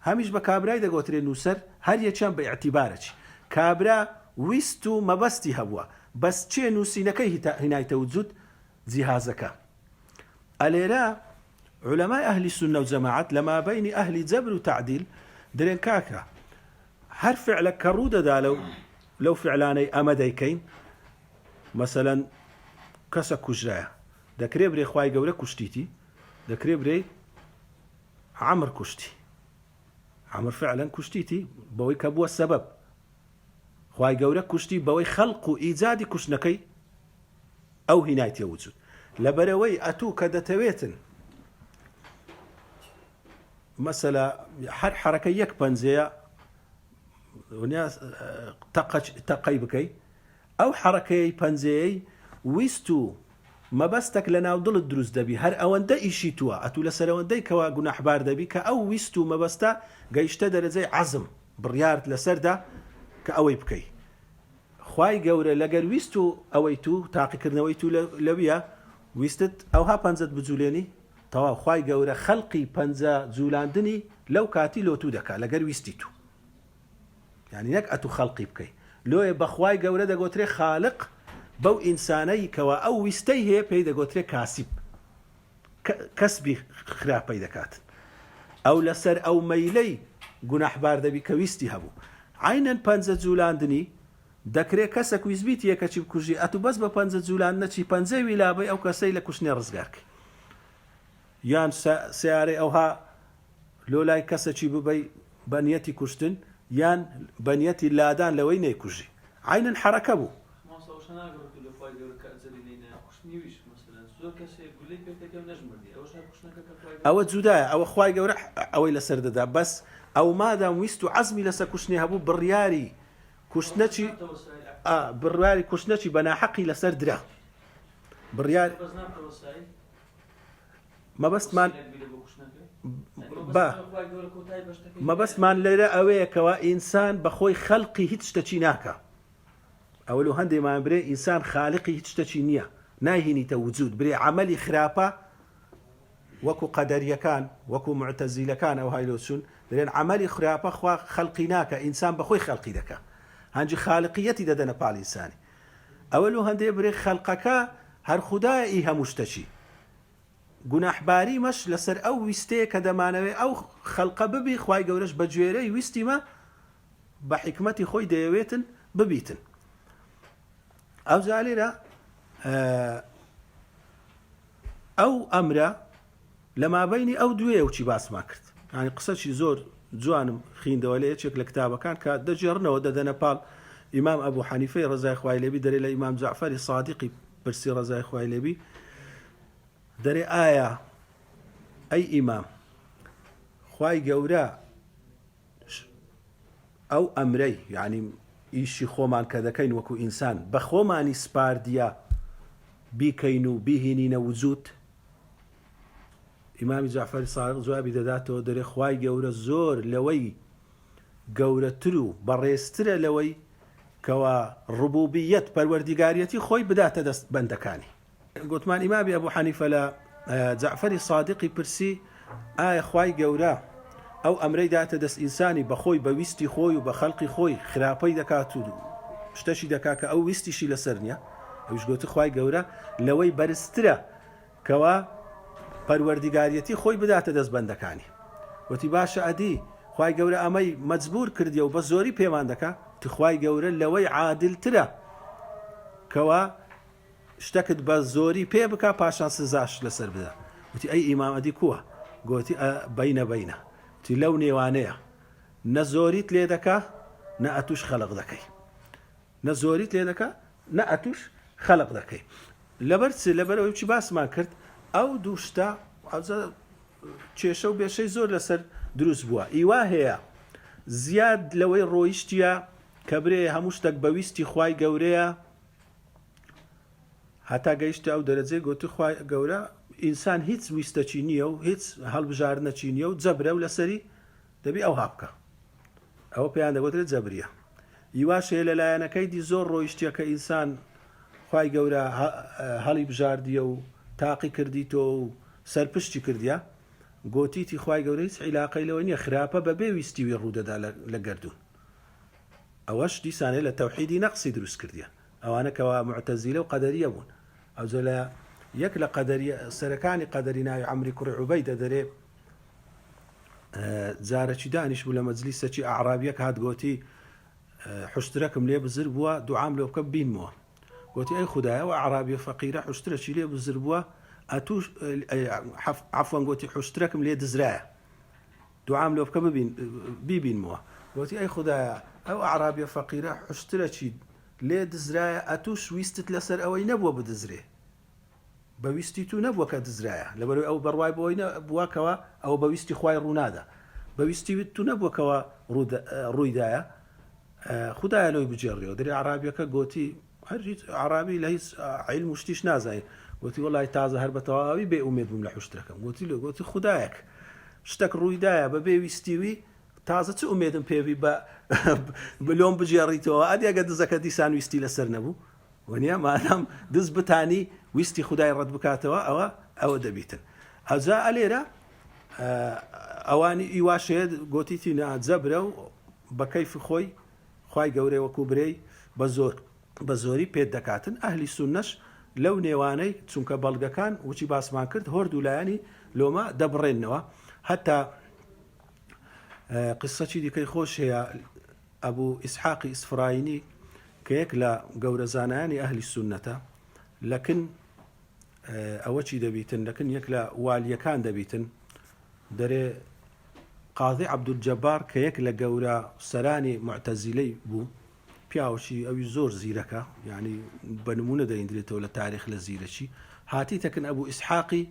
هەمیش بە کابرای دەگۆترێ نووسەر هەر یەکیان بە ئیعتیبارەچی کابرا ویست و مەبەستی هەبووە بەس چێ نووسینەکەی هینایتە وجود جیهازەکە ئەلێرە علەمای ئەهلی سونە و جەماعەت لە مابەینی ئەهلی جەبر و تەعدیل دەرێن کاکە هەر فعلە کە ڕوو دەدا لەو فعلانەی ئەمە دەیکەین مەسەلەن کەسە کوژرایە دەکرێ برێ خوای گەورە کوشتیتی دەکرێ برێ عەمر کوشتی عەمر فعلا کوشتیتی بەوەی کە بووە سەبەب خوای گەورە کوشتی بەوەی خەڵق و ئیجادی کوشتنەکەی ئەو هینایەتە وجود لەبەرەوەی ئەتوو کە دەتەوێتن مەسەلا هەر حرەکە یەک پەنجەیە تەقەی بکەی ئەو حرەکەی پەنجەیەی ویست و مەبەستێک لە ناو دڵت دروست دەبی هەر ئەوەندە ئیشی تووە ئەتوو لە سەرەوەندەی کەوا گوناحبار دەبی کە ئەو ویست و مەبەستە گەیشتە دەرەجەی عەزم بڕیارت لەسەردا کە ئەوەی بکەی خوای گەورە لەگەر ویست و ئەوەی تو تاقیکردنەوەی تو لەویە ویستت ئەوها پەنجەت بجوولێنی تەواو خوای گەورە خەڵقی پەنجە جوولاندنی لەو کاتی لۆ تو دەکا لەگەر ویستی تو یعنی نەک ئەتوو خەڵقی بکەی لۆیە بەخوای گەورە دەگوترێ خالق بەو ئینسانەی کەوا ئەو ویستەی هەیە پێی دەگوترێ کاسب کەسبی خراپەی دەکاتن ئەو لەسەر ئەو مەیلەی گوناحبار دەبی کە ویستی هەبوو عینەن پەنجە جوولاندنی دەکرێت کەسێک ویزبیت یەکەچی بکوژی ئەتوو بەس بە پەنجە جوولان نەچی پەنجەی ویلابەی ئەو کەسەی لە کوشتنێ ڕزگارکەی یان سیارەی ئەوها لۆلای کەسێکی ببەی بەنیەتی کوشتن یان بەنیەتی لادان لەوەی نەیکوژی عینەن حرەکە بوو ئەوە جودایە ئەوە خوای گەورە ئەوەی لەسەر دەدا بەس ئەو مادام ویست و عەزمی لەسەر کوشتنی هەبوو بڕیاری کوشتنەچی بەناحەقی لەسەر درا بڕیار مەبەستمان لێرە ئەوەیە کەوا ئینسان بەخۆی خەڵقی هیچ شتێکی ناکە ئەوە لە هەندێکمان برێ ئینسان خالقی هیچ شتێکی نییە ناهێنیتە وجود برێ عەمەلی خراپە وەکو قەدەریەکان وەکو معتەزیلەکان ئەو هایلۆچون دەڵێن عەمەلی خراپە خوا خەڵقی ناکە ئینسان بەخۆی خەڵقی دەکە هەنجی خالقیەتی دەدەنە پاڵ ئینسانی ئەوە لە هەندێک برێ خەڵقەکە هەر خودایە هەموو شتەچی گوناحباری مەش لەسەر ئەو ویستەیە کە دەمانەوێت ئەو خەڵقە ببی خوای گەورەش بە گوێرەی ویستیمە بە حکمەتی خۆی دەیەوێتن ببیتن ئەو جالێرە ئەو ئەمرە لە مابەینی ئەو دوێ وچی باسما کرد ینی قسەی زۆر جوانم خیندەوە لە یەکێک لە کتابەکان کە دەجێڕنەوە دەدەنە پاڵ ئیمام ئەبوو حەنیفەی ڕەزای خوای لێبی دەرێ لە ئیمام جەعفەری سادیقی پرسی ڕەزای خوای لێبی دەرێ ئایا ئەی ئیمام خوای گەورە ئەو ئەمرەی یعنی ئیشی خۆمان کە دەکەین وەکو ئینسان بە خۆمانی سپاردیە بیکەین و بیهێنینە وجود ئیمامی جەعفەری سادیق جوابی دەداتەوە دەرێ خوای گەورە زۆر لەوەی گەورەتر و بەڕێزترە لەوەی کەوا ڕبوبیەت پەروەردیگاریەتی خۆی بداتە دەست بەندەکانی گوتمان ئیمامی ئەبوو حەنیفە لە جەعفەری سادیقی پرسی ئایا خوای گەورە ئەو ئەمرەی داتە دەست ئینسانی بەخۆی بە ویستی خۆی و بە خەڵقی خۆی خراپەی دەکات و شتەشی دەکات کە ئەو ویستیشی لەسەر نییە ئەوش گوتی خوای گەورە لەوەی بەرزترە کەوا پەروەردیگاریەتی خۆی بداتە دەست بەندەکانی وتی باشە ئەدی خوای گەورە ئەمەی مەجبور کردیە و بە زۆری پێمان دەکات خوای گەورە لەوەی عادلترە کەوا شتەکت بە زۆری پێ بکە پاشان سزاش لەسەر بدە وتی ئەی ئیمام ئەدی کووە گوتی بەینە وتی لەو نێوانەیە نە زۆریت لێ دەکا نە ئەتوش خەڵق دەکەی نە زۆریت لێ دەکا نە ئەتوش خەڵق دەکەی لەبەرەوەی چی باسمان کرد ئەو دوو شتە کێشە و بێشەی زۆر لەسەر دروست بووە ئیوا هەیە زیاد لەوەی ڕۆیشتیە کە برێ هەموو شتێک بەویستی خوای گەورەیە هەتا گەیشتە ئەو دەرەجێ گوتی خوای گەورە ئینسان هیچ ویستەچی نییە و هیچ هەڵبژارنەچی نییە و جەبرە و لەسەری دەبی ئەو هابکە ئەوە پێیان دەگوترێت جەبریە هیواشەیە لەلایەنەکەی دی زۆر ڕۆیشتیە کە ئینسان خوای گەورە هەڵی بژاردیە و تاقی کردیتۆ و سەرپشتی کردیە گۆتیتی خوای گەورە هیچ عیلاقەی لەوە نییە خراپە بەبێ ویستیوی ڕوودەدا لە گەردوون ئەوەش دیسانەیە لە تەوحیدی نەقسی دروست کردیە ئەوانە کەوا معتەزیلە و قەدەریە بوون ئەوجا لە یەک لە سەرەکانی قەدەری ناوی عەمری کوڕی عوبەیدە دەرێ جارێکی دانیش بوو لە مەجلیسێکی ئەعرابیەک هات گوتی حوشترەکم لێ بزر بووە دوعام لێ بکە بینمەوە گوتی ئەی خودایە و ئەعرابیە فەقیرە حوشترەکی لێ بزر بووە ئەتوش عەفوەن گوتی حوشترەکم لێ دزرایە دوعام لێ بکە بیبینمەوە گوتی ئەی خودایە ئەو عرابیە فەقیرە حشترە چی لێ دزرایە ئەتوش ویستت لەسەر ئەوەی نەبووە بدزرێ بەویستی تو نەبووە کە دزرایە لەبەرەوەی ئەو بەڕوای بۆی بووەکەوە ئەوە بەویستی خوای ڕوونادا بەویستی تو نەبووەکەوە ڕوویدایە خدایە لۆی بجێڕیەوە دەری عرابیەکە گوتی هەرگیز عرابی لە هیچ عیلم و شتیش نازانێت گوتی وەڵای تازە هەر بە تەواوی بێ ئومێد بووم لە حشتەکەم گوتی لێ گوتی خدایەک شتێک ڕوویدایە بە بێویستیوی تازە چ ئومێدم پێوی بە بلۆم بجێڕیتەوە ئەدیگە دزەکە دیسان ویستی لەسەر نەبوو وەنیە مادام دز بتانی ویستی خدای ڕەت بکاتەوە ئەوە دەبیتن ئەجا ئەلێرە ئەوانی ئیواشەیە گوتیتی ناجەبرە و بە کەیف خۆی خوای گەورەی وەکو برەی بە زۆری پێت دەکاتن ئەهلی سونەش لەو نێوانەی چونکە بەڵگەکان وچی باسمان کرد هۆرد لایانی لۆمە دەبڕێنەوە هەتا قسەی دیکەی خۆش هەیە ئەبوو ئیسحاقی ئیسفراینی کە یەک لە گەورە زانایانی ئەهلی سونەتە لەکن ئەوە چی دەبیتن لەکن یەک لە والیەکان دەبیتن دەرێ قاضی عەبدولجەبار کە یەک لە گەورە سەرانی معتەزیلەی بوو پیاوەکی ئەوی زۆر زیرەکە یعنی بە نمونە دەیندرێتەوە لە تاریخ لە زیرەکی هاتی تەکن ئەبوو ئیسحاقی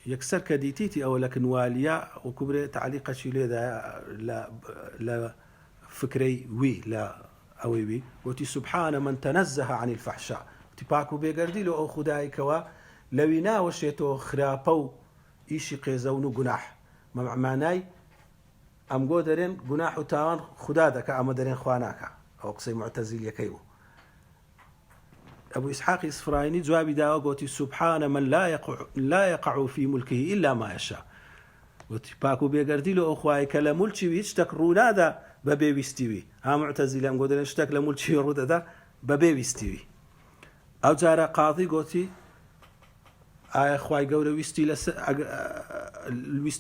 یەکسەر کە دیتیتی ئەوە لە کنوالیە وەکو برێ تعلیقەشی لێدا لە فکرەی وی لە ئەوەی وی وتی سبحانە من تەنەزەه عن الفحشاء وتی پاک و بێگەردی لە ئەو خودایکەوە لەوی ناوەشێتەوە خراپە و ئیشی قێزەون و گوناح مەمعنای ئەمگۆ دەرێن گوناح و تاوان خدا دەکە ئەمە دەرێن خوا ناکە ئەو قسەی معتەزیلیەکەی بوو أبو إسحاق إسفرايني جوابي داوا قوتي سبحان من لا يقع في ملكه إلا ما يشاء قوتي باكو بيقردي له أخواي كلا ملكي ويشتك رونادا ببي ويستوي ها معتزلة أم قدرن اشتك لملكي رودا ببي ويستوي أو جارة قاضي قوتي آي أخواي قولة ويستي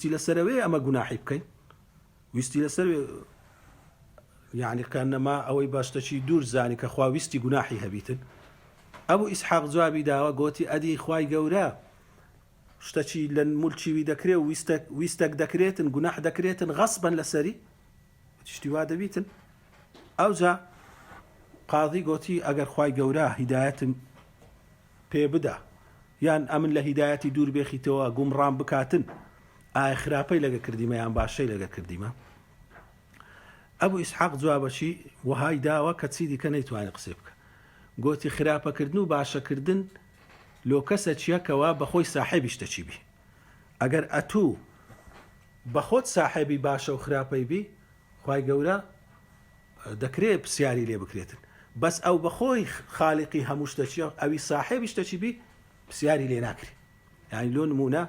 لسروي أما قناحي بكين ويستي لسروي يعني كأنما أوي باشتشي دور زاني كخوا ويستي قناحي هبيتن أبو إسحاق جوابي داوا قوتي أدي خواي قورا شتشي لن ملشي دكري ويستك دكريتن قناح دكريتن غصبا لسري تشتي وادا بيتن أو جا قاضي قوتي أجر خواي قورا هداية بي بدا يعني أمن لهدايتي دور بيخي توا قوم رام بكاتن خرابي لقا كرديما يعني باشي لقا كرديما أبو إسحاق جوابشي وهاي داوا كتسيدي كنيتواني قصيبك قوتي خراپە کردن و باشەکردن لۆ کەسە چیەکەوە بەخۆی ساحێبیش دەچی بی ئەگەر ئەتوو بەخۆت ساحێبی باشە و خراپەی بی خوای گەورە دەکرێت پرسیاری لێ بکرێتن بەس ئەو بەخۆی خاڵقی هەموو شتە چیە ئەوی ساحێبیش دەچی بی پرسیاری لێ ناکرێت یعنی لۆ نمونە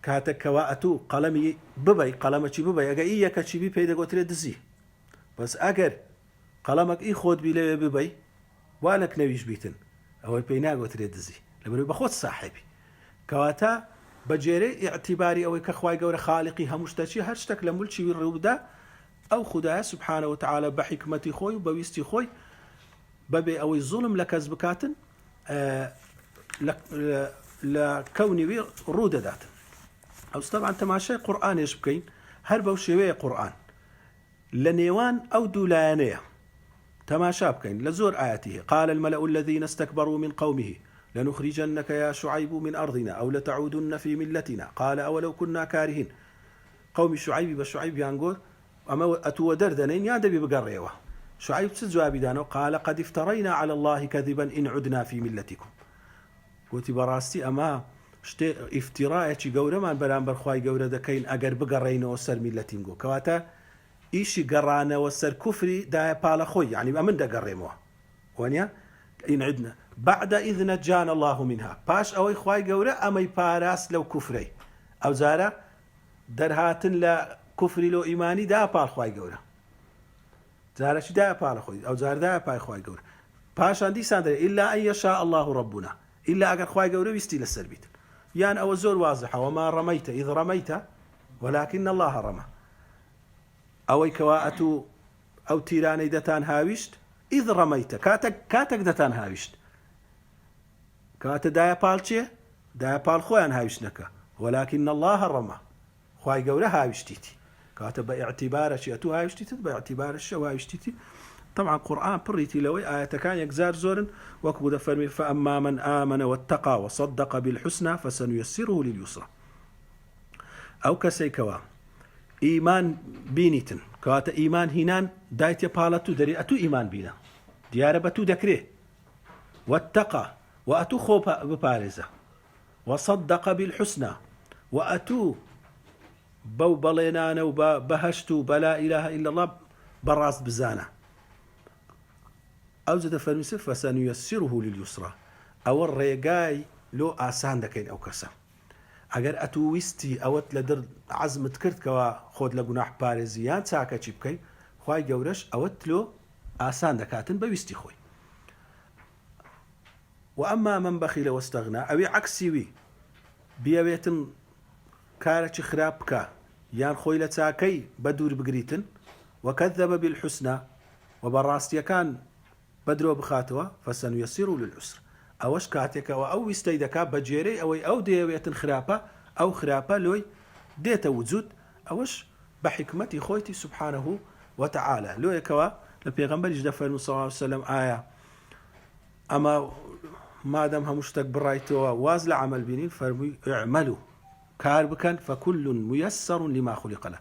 کاتێکەوە ئەتوو قەڵەمی ببەی قەڵەمەکی ببەی ئەگە ئی یەکەچی بی پێی دەگوترێت دزی بەس ئەگەر قەڵەمەک ئی خۆت بی لەوێ ببەی وانك نويش بيتن أو بيناغو تريدزي لما بخوت صاحبي كواتا بجيري اعتباري أو كخواي قور خالقي همشتشي هرشتك لملشي والرودا أو خداه سبحانه وتعالى بحكمتي خوي وبويستي خوي ببي أو الظلم لكزبكاتن لكوني رودة ذات أو طبعا تماشي قرآن يشبكين هربوا شوية قرآن لنيوان أو دولانية تماشى بكين لزور آياته قال الملأ الذين استكبروا من قومه لنخرجنك يا شعيب من أرضنا أو لتعودن في ملتنا قال أولو كنا كارهين قوم شعيب بشعيب يانقول أما أتو دردنين يا دبي بقريوه شعيب تجوابي دانو قال قد افترينا على الله كذبا إن عدنا في ملتكم قلت براستي أما شتي افتراء قورة من برامبر خواي قورة دكين أقر بقرينا وسر ملتين كواتا إيشي قرانا وسر كفري دا بالا خوي يعني من دا قريموها وانيا إن عدنا بعد إذ نجانا الله منها باش أوي خواي قورة أما يباراس لو كفري أو زارا درهاتن لا كفري لو إيماني دا بال خواي قورة زارا شي دا بالا خوي أو زارا دا باي خواي قورة باش عندي ساندر إلا أن يشاء الله ربنا إلا أقر خواي قورة ويستي للسربيت يعني أو زور واضحة وما رميت إذ رميت ولكن الله رمى أوي كواءتو أو تيراني دتان هاوشت إذ رميت كاتك دتان هاوشت كات دايا بالشي دايا بال خوان هاوشنك ولكن الله رمى خواي قوله هاوشتيتي كاتب اعتبار شيء تو هاي وشتيت باعتبار الشيء وهاي وشتيتي طبعا قرآن بريتي لوي آية كان يكزار زورن وكبود فرمي فأما من آمن واتقى وصدق بالحسنى فسنيسره لليسرى أو كسيكوا إيمان بينيتن كواتا إيمان هنان دايت يبالتو دري أتو إيمان بينا ديار بتو دكري واتقى وأتو خوب ببارزة وصدق بالحسنى وأتو بو بلينان وبهشتو بلا إله إلا الله براس بزانة أو زد فرميس فسنيسره لليسرى أو الريقاي لو آسان دكين أو كسا أجر أتو ويستي أوت لدر عزم تكرت كوا خود لجناح بارزيان ساكا تشيبكي خواي جورش أوت له آسان دكاتن بويستي خوي وأما من بخيل واستغنى أو عكسي وي بيويتن كارتش خرابكا يان خوي لتاكي بدور بقريتن وكذب بالحسنى وبراستيا كان بدرو بخاتوا فسنيسره للعسر أوش كاتك أو يستيدك بجيري أو ديويتن خرابة أو خرابة لوي ديت وجود أوش بحكمتي خويتي سبحانه وتعالى لوي كوا البيغمبر يجدفر صلى الله عليه وسلم آية أما ما دام همشتك برايتوا وازل عمل بينين فرمي اعملوا كاربكا فكل ميسر لما خلق له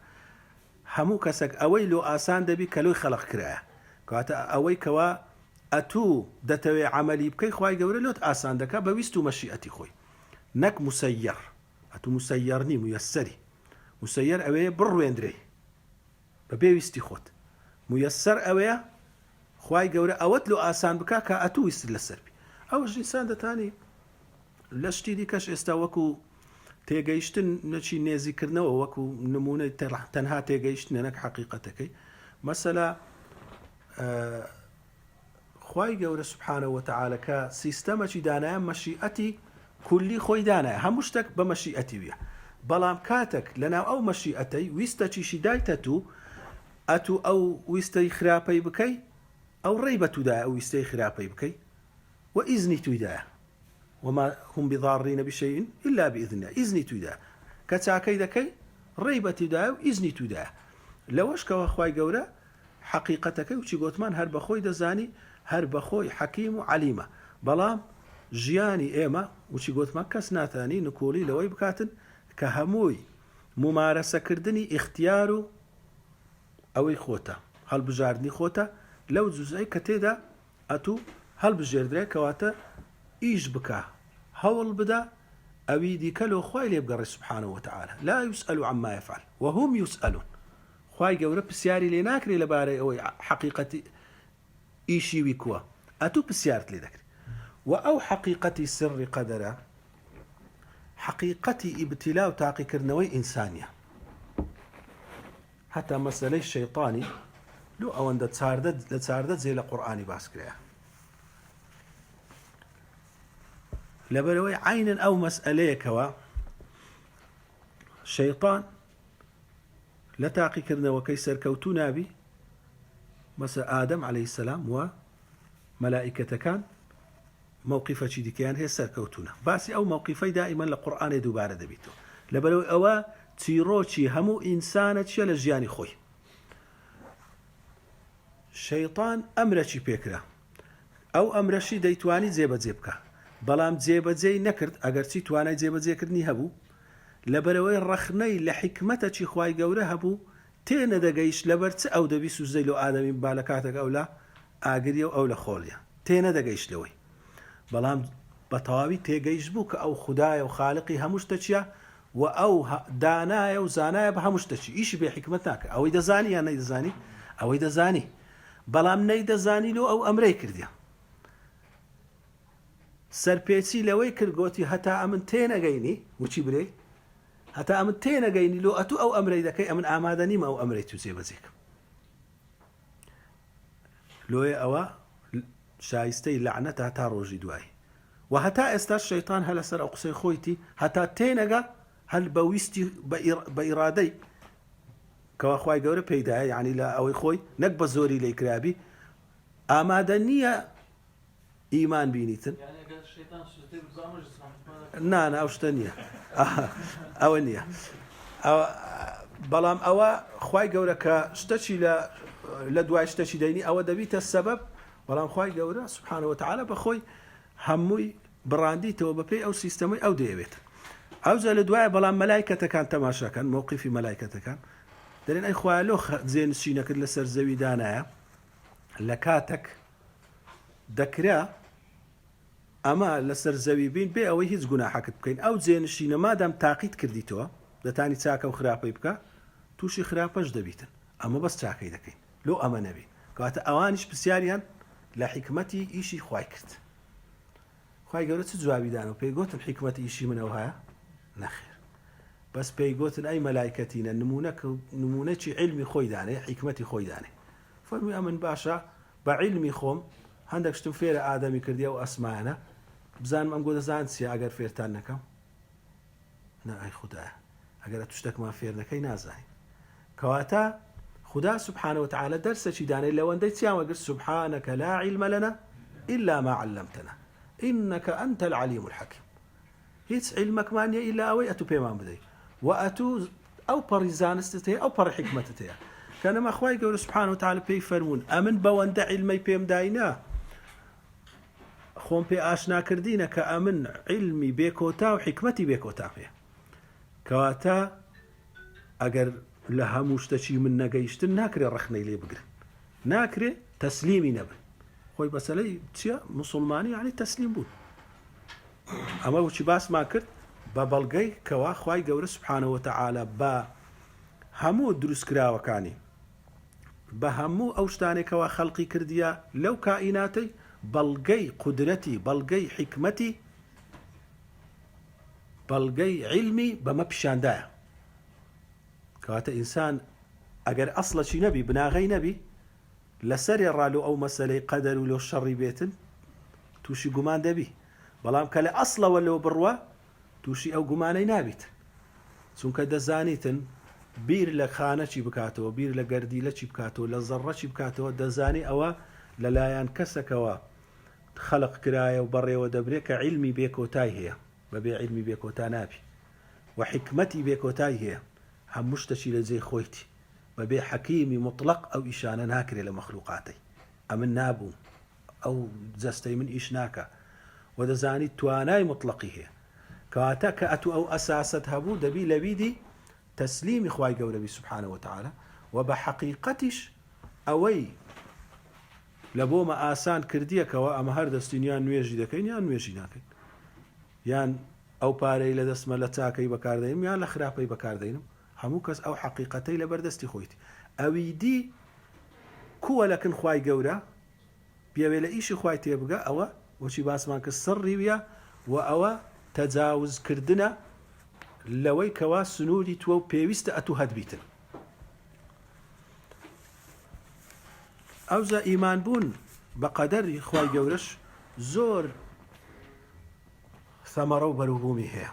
همو كسك أوي لو آسان دبي كلو خلق كرايا كواتا أوي كوا أتو دتوي عملي بكي خواي قوري لوت آسان دكا بويستو مشيئتي خوي نك مسير أتو مسيرني ميسري مسير أوي بروين دري ببيويستي خوت ميسر أوي خواي قوري أوت لو آسان بكا كا أتو ويستر للسربي أو جنسان دتاني لشتي دي كاش استوكو تيجيشتن نشي نيزي كرنا ووكو نمونة تنها تيجيشتن نك حقيقتك مثلا خواي جورا سبحانه وتعالى كسيستم دانا مشيئتي كلي خوي دانا همشتك بمشيئتي ويا بلام كاتك لنا أو مشيئتي ويستشي شدايتتو أتو أو ويستي خرابي بكي أو ريبة دا أو ويستي خرابي بكي وإذني تودا وما هم بضارين بشيء إلا بإذنه إذني تودا كتاكي دكي ريبة دا وإذني تودا لوش كوا خواي جورا حقيقتك وشي قوتمان هر بخوي دزاني هر بخوي حكيم وعليمة بلام جياني إيما وشي قوتمان كس ناتاني نقولي لوي بكاتن كهموي ممارسة كردني اختيارو أو خوتا هل بجاردني خوتا لو جزئي كتيدا أتو هل بجاردري كواتا إيش بكا هول بدا أوي دي كلو خواي ليبقى سبحانه وتعالى لا يسأل عما يفعل وهم يسألون خواي قورا بسياري لي ناكري لباري أو حقيقتي إيشي ويكوا أتو بسيارت لي ذكري وأو حقيقتي سر قدرة حقيقتي ابتلاء وتاقي كرنوي إنسانية حتى مسألة الشيطاني لو أوان لتساردت زي القرآن باسكريا لبلوي عين أو مسألة كوا شيطان لتاقي كرنا وكيسر كوتو نابي مثلا آدم عليه السلام وملائكة كان موقفة شدي كان هي سر كوتونا باسي أو موقفي دائما لقرآن دوبارة دبيتو لبلوي أوا تيروشي همو إنسانة لجياني خوي شيطان أمرشي بيكرا أو أمرشي ديتواني زيبا زيبكا بلام زيبا زي نكرت أقرتي تواني زيبا زي كرني هبو لبروي الرخني لحكمتك خواي قوله هبو تين دقيش لبرت أو دبيسو زي لو آدمي بالكاتك أو لا آقريو أو لا خوليا تين دقيش لوي بلام بطاوي تيقيش بوك أو خدايا وخالقي همشتشيا وأو دانايا وزانايا بهمشتشي إيش بحكمتك أو إذا زاني يا نيد زاني أو إذا زاني بلام نيد زاني لو أو أمري كرديا سرپێچی لەوەی کردگۆتی هەتا ئەمن تێنەگەینی وچی برێ هەتا ئەمن تێنەگەینی لۆ ئەتو ئەو ئەمرەی دەکەی ئەمن ئامادە نیمە ئەو ئەمرەی تو جێبەجێکم لۆیە ئەوە شایستەی لەعنەتە هەتا ڕۆژی دوایی و هەتا ئێستا شەیطان هە لەسەر ئەو قسەی خۆیتی هەتا تێنەگە هەل بەویستی بە ئیرادەی کەوا خوای گەورە پێیدایە یعنی لە ئەوەی خۆی نەک بە زۆری لێی کرابی ئامادە نییە ئیمان بینیتن نانە ئەو شتە نییە ئەوە نییە بەڵام ئەوە خوای گەورە کە شتەچی لە دوای شتەچی دەینی ئەوە دەبیتە سەبەب بەڵام خوای گەورە سوبحانەهو وتعالە بەخۆی هەمووی بڕاندیتەوە بەپێی ئەو سیستەمەی ئەو دەیەوێت ئەوجا لە دوایە بەڵام مەلایکەتەکان تەماشاکەن موقیفی مەلایکەتەکان دەڵێن ئەی خوایە لۆ جێنشینەکرد لەسەر زەوی دانایە لە کاتێک دەکرا ئەمە لەسەر زەوی بین بێ ئەوەی هیچ گوناحەکەت بکەین ئەو جێنشینە مادام تاقیت کردیتەوە دەتانی چاکە و خراپەی بکە تووشی خراپەش دەبیتن ئەمە بەس چاکەی دەکەین لۆ ئەمە نەبین کەواتە ئەوانیش پرسیاریان لە حیکمەتی ئیشی خوای کرد خوای گەورە چ جوابی دانەوە پێی گوتن حیکمەتی ئیشی منەوە هەیە نەخێر بەس پێی گوتن ئەی مەلایکەتینە نمونەکی علمی خۆی دانێ حیکمەتی خۆی دانێ فەرمووی ئەمن باشە بە علمی خۆم هەندێک شتم فێرە ئادەمی کردی ئەو ئەسمانە بزانم ئەم گۆ دەزان چیە ئەگەر فێرتان نەکەم نا ئەی خوددایە ئەگەر تو شتێکمان فێر نەکەی نازانین کەواتە خدا سبحانه وتعالى دەرسێکی دانێ لەوەندەی چیان وەگرت سبحانك لا علم لنا إلا ما علمتنا إنك أنت العليم الحكيم هیچ علمەکمان نیە ئیلا ئەوەی ئەتو پێمان بدەیت و ئەتو ئەو پەڕی زانستت هەیە ئەو پەڕی حکمەتت هەیە کەنەما خوای گەورە سبحانه وتعالى پێی فەرموون ئەمن بەوەندە علمەی پێم داینە خۆم پێ ئاشناکردینە کە ئەمن علمی بێکۆتا و حکمەتی بێکۆتا پێ کەواتە ئەگەر لە هەموو شتەچی من نەگەیشتن ناکرێ ڕەخنەی لێ بگرن ناکرێ تەسلیمی نەبن خۆی بەسەلەی چییە مسلمانی یعنی تەسلیم بوون ئەمە وچی باسمان کرد بە بەڵگەی کەوا خوای گەورە سبحانه وتعالى بە هەموو دروستکراوەکانی بە هەموو ئەو شتانێکەوە خەڵقی کردیە لەو کائیناتەی بەڵگەی قودرەتی بەڵگەی حکمەتی بەڵگەی علمی بەمە پیشاندایە کەواتە ئینسان ئەگەر ئەسڵەچی نەبی بناغەی نەبی لەسەرێ ڕالو ئەو مەسەلەی قەدەر و لۆ شەڕی بێتن تووشی گومان دەبی بەڵام کە لە ئەسڵەوە لەو بڕوە تووشی ئەو گومانەی نابیت چونکە دەزانیتن بیر لە خانەچی بکاتەوە بیر لە گەردیلەچی بکاتەوە لە زەڕەچی بکاتەوە دەزانی ئەوە لەلایەن کەسەکەوە خەلق کرایە و بەڕێوە دەبرێت کە علمی بێکۆتای هەیە بەبێ علمی بێکۆتا نابی و حکمەتی بێکۆتای هەیە هەموو شتەچی لە جێی خۆیتی بەبێ حەکیمی مطلق ئەو ئیشانە ناکرێت لە مەخلوقاتی ئەمن نابووم ئەو جەستەی من ئیش ناکە و دەزانی توانای مطلقی هەیە کەواتە کە ئەتو ئەو ئەساست هەبوو دەبی لەبیدی تەسلیمی خوای گەورەبی سبحانه وتعالى و بە حەقیقەتیش ئەوەی لە بۆمە ئاسان کردیەکەوە ئەمە هەر دەستینیان نوێژی دەکەین یان نوێژی ناکەین یان ئەو پارەی لە دەستمە لە چاکەی بەکاردەینم یان لە خراپەی بەکاردەینم هەموو کەس ئەو حەقیقەتەی لەبەردەستی خۆیتی ئەوی دی کووە لەکن خوای گەورە پێوێ لە ئیشی خوای تێبگە ئەوە وەچی باسمان کە سڕی ویە و ئەوە تەجاوزکردنە لەوەی کەوا سنووری تووە و پێویستە ئەتو هەدبیتن ئەوزە ئیمان بوون بە قەدەری خوای گەورەش زۆر ثەمەرە و بەروبوومی هەیە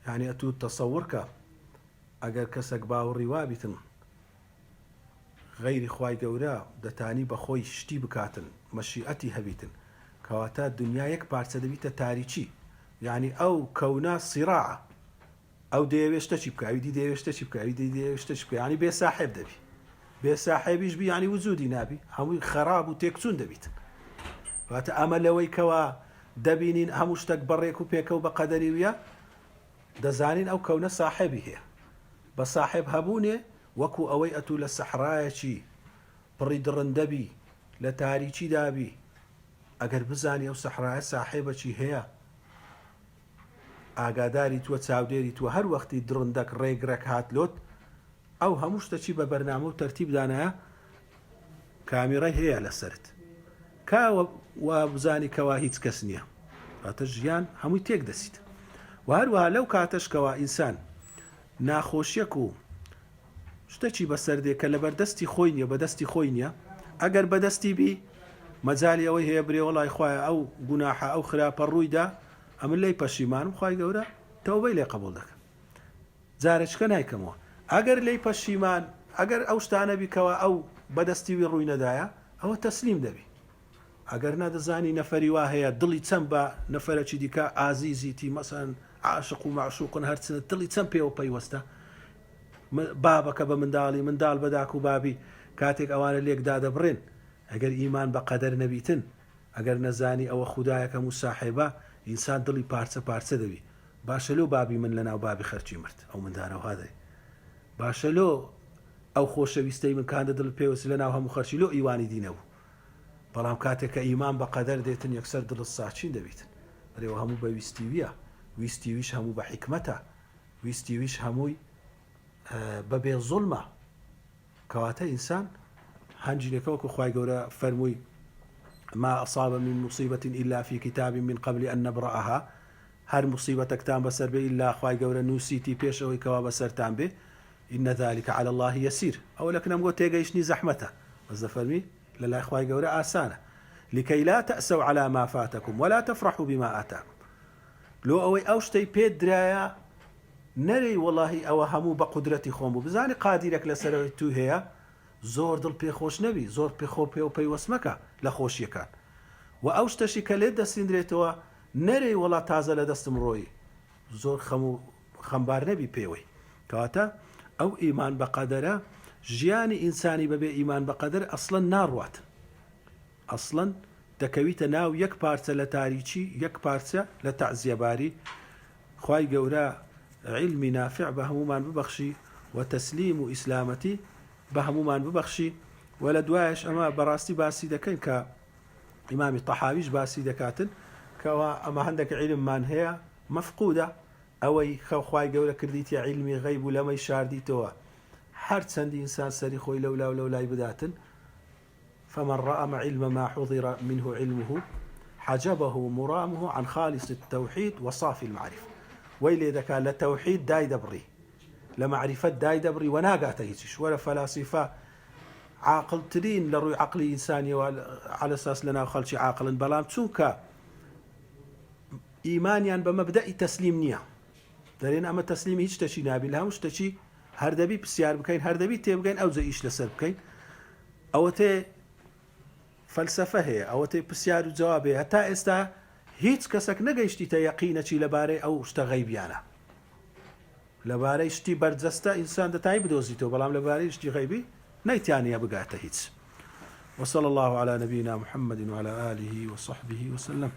یعنی ئەتو تەسەوڕکە ئەگەر کەسێک باوەڕی وابیتن غەیری خوای گەورە دەتانی بە خۆی شتی بکاتن مەشیئەتی هەبیتن کەواتە دنیا یەک پارچە دەبیتە تاریچی یعنی ئەو کەونە سیراعە ئەو دەیەوێت شتەچی بکە ئەوی دی دەیەوێت شتەچی بکە ئەوی دی دەیەوێت شتەچی بکە یعنی بێ ساحێب دەبی بێ ساحێبیش بی یعنی وجودی نابی هەمووی خەراب و تێکچوون دەبیت کەواتە ئەمە لەوەی کەوا دەبینین هەموو شتێک بەڕێک و پێکە و بە قەدەری ویە دەزانین ئەو کەونە ساحێبی هەیە بە ساحێب هەبوونێ وەکو ئەوەی ئەتوو لە سەحرایەکی پڕی درڕندەبی لە تاریکی دابی ئەگەر بزانی ئەو سەحرایە ساحێبەکی هەیە ئاگاداری تووە چاودێری تووە هەر وەختی درڕندەک ڕێگرەک هاتلۆت ئەو هەموو شتەچی بە بەرنامە و تەرتیب دانایە کامیڕای هەیە لەسەرت کاوە وا بزانی کەوا هیچ کەس نییە ئەتە ژیان هەمووی تێک دەسیت و هەروەها لەو کاتەشکەوە ئینسان ناخۆشیەک و شتێکی بەسەردێ کە لە بەردەستی خۆی نییە بەدەستی خۆی نییە ئەگەر بەدەستی بی مەجای ئەوەی هەیە برێ وەڵای خوایە ئەو گوناحە ئەو خراپە ڕوویدا ئەمن لی پەشیمانم خوای گەورە تەوبەی لێ قبوڵ دەکەم جارێککە نایکەمەوە ئەگەر لی پەشیمان ئەگەر ئەو شتانە بیکەوە ئەو بەدەستیوی ڕووی نەدایە ئەوە تەسلیم دەبی ئەگەر نەدەزانی نەفەری وا هەیە دڵی چەند بە نەفەرەکی دیکە ئازیزیتی مەسەن عاشق و معشوقن هەرچنە دڵی چەند پێوە پەیوەستە بابەکە بە منداڵ بە داک و بابی کاتێک ئەوانە لێکدا دەبڕێن ئەگەر ئیمان بە قەدەر نەبیتن ئەگەر نەزانی ئەوە خوددایەکەم و ساحێبە ئینسان دڵی پارچە دەوی باشە لۆ بابی من لەناو بابی خەرچی مرد ئەو مندانەوە دەی باشە لۆ ئەو خۆشەویستەی من کاندە دڵ پێوەسی لەناو هەموو خەرچی لۆ ئیوانی دینەوە بەڵام کاتێک کە ئیمان بە قەدەر دێتن یەکسەر دڵ ساچین دەبیتن بەرێەوە هەموو بە ویستیویە ویستیویش هەموو بە حیکمەتە ویستیویش هەمووی بەبێ زوڵمە کەواتە ئینسان هەنجینەکەوەکو خوای گەورە فەرمووی ما أصاب من مصيبة إلا في كتاب من قبل أن نبرأها هر مصيبتكتان بسر به إلا خواهي قولا نوسيتي بيش أو كوا بسرتان به إن ذلك على الله يسير أو لك نمو تيغيشني زحمته بس فرمي لله خواهي قولا آسانة لكي لا تأسوا على ما فاتكم ولا تفرحوا بما آتاكم لو أوي أوشتي بيد درايا نري والله أو همو بقدرتي خومو بزاني قادرك لسروي تو هي زۆر دڵ پێخۆش نەبی زۆر پێخۆ پێ و پەیوەسمەکە لە خۆشیەکان و ئەو شتەشی کە لێت دەستیندرێتەوە نەرێ وڵات تازە لە دەستم ڕۆی زۆر خەمبار نەبی پێوەی کەواتە ئەو ئیمان بە قەدەرە ژیانی ئینسانی بەبێ ئیمان بە قەدەر ئەسڵەن ناڕواتن ئەسڵەن دەکەویتە ناو یەک پارچە لە تاریکی یەک پارچە لە تەعزیەباری خوای گەورە علمی نافع بە هەمومان ببەخشی و تەسلیم و ئیسلامەتی بە هەمومان ببەخشی و لە دوایش ئەمە بەڕاستی باسی دەکەین کە ئیمامی تەحاویش باسی دەکاتن کەەوە ئەمە هەندێک عیلممان هەیە مەفقودە ئەوەی خەوخوای گەورە کردیتە عیلمی غەیب و لەمەی شاردیتەوە هەر چەندی ئینسان سەری خۆی لەولا و لەولای بداتن فمن رأى علم ما حضر منه علمه حجبه مرامه عن خالص التوحيد وصافي المعرفة ويلي ذكا للتوحيد داي دبري لمعرفة داي دبري وناقات هيتش ولا فلاسفة عاقل ترين لروي عقلي إنساني على أساس لنا خلشي عاقل بلام تسوكا إيمانيا بمبدأ تسليم نية دارين أما تسليم هيش تشي نابي لها مش تشي هردبي بسيار بكين هردبي تيبكين أو زي إيش لسر بكين أو تي فلسفة هي أو تي بسيار وجوابه حتى استا هيش كسك نجيشتي تيقينة شي لباري أو اشتغيبيانا لباري اشتي برزستا إنسان دتاي بدوزيتو بلام لباري اشتي غيبي نيتانيا بقاته هيتس وصلى الله على نبينا محمد وعلى آله وصحبه وسلم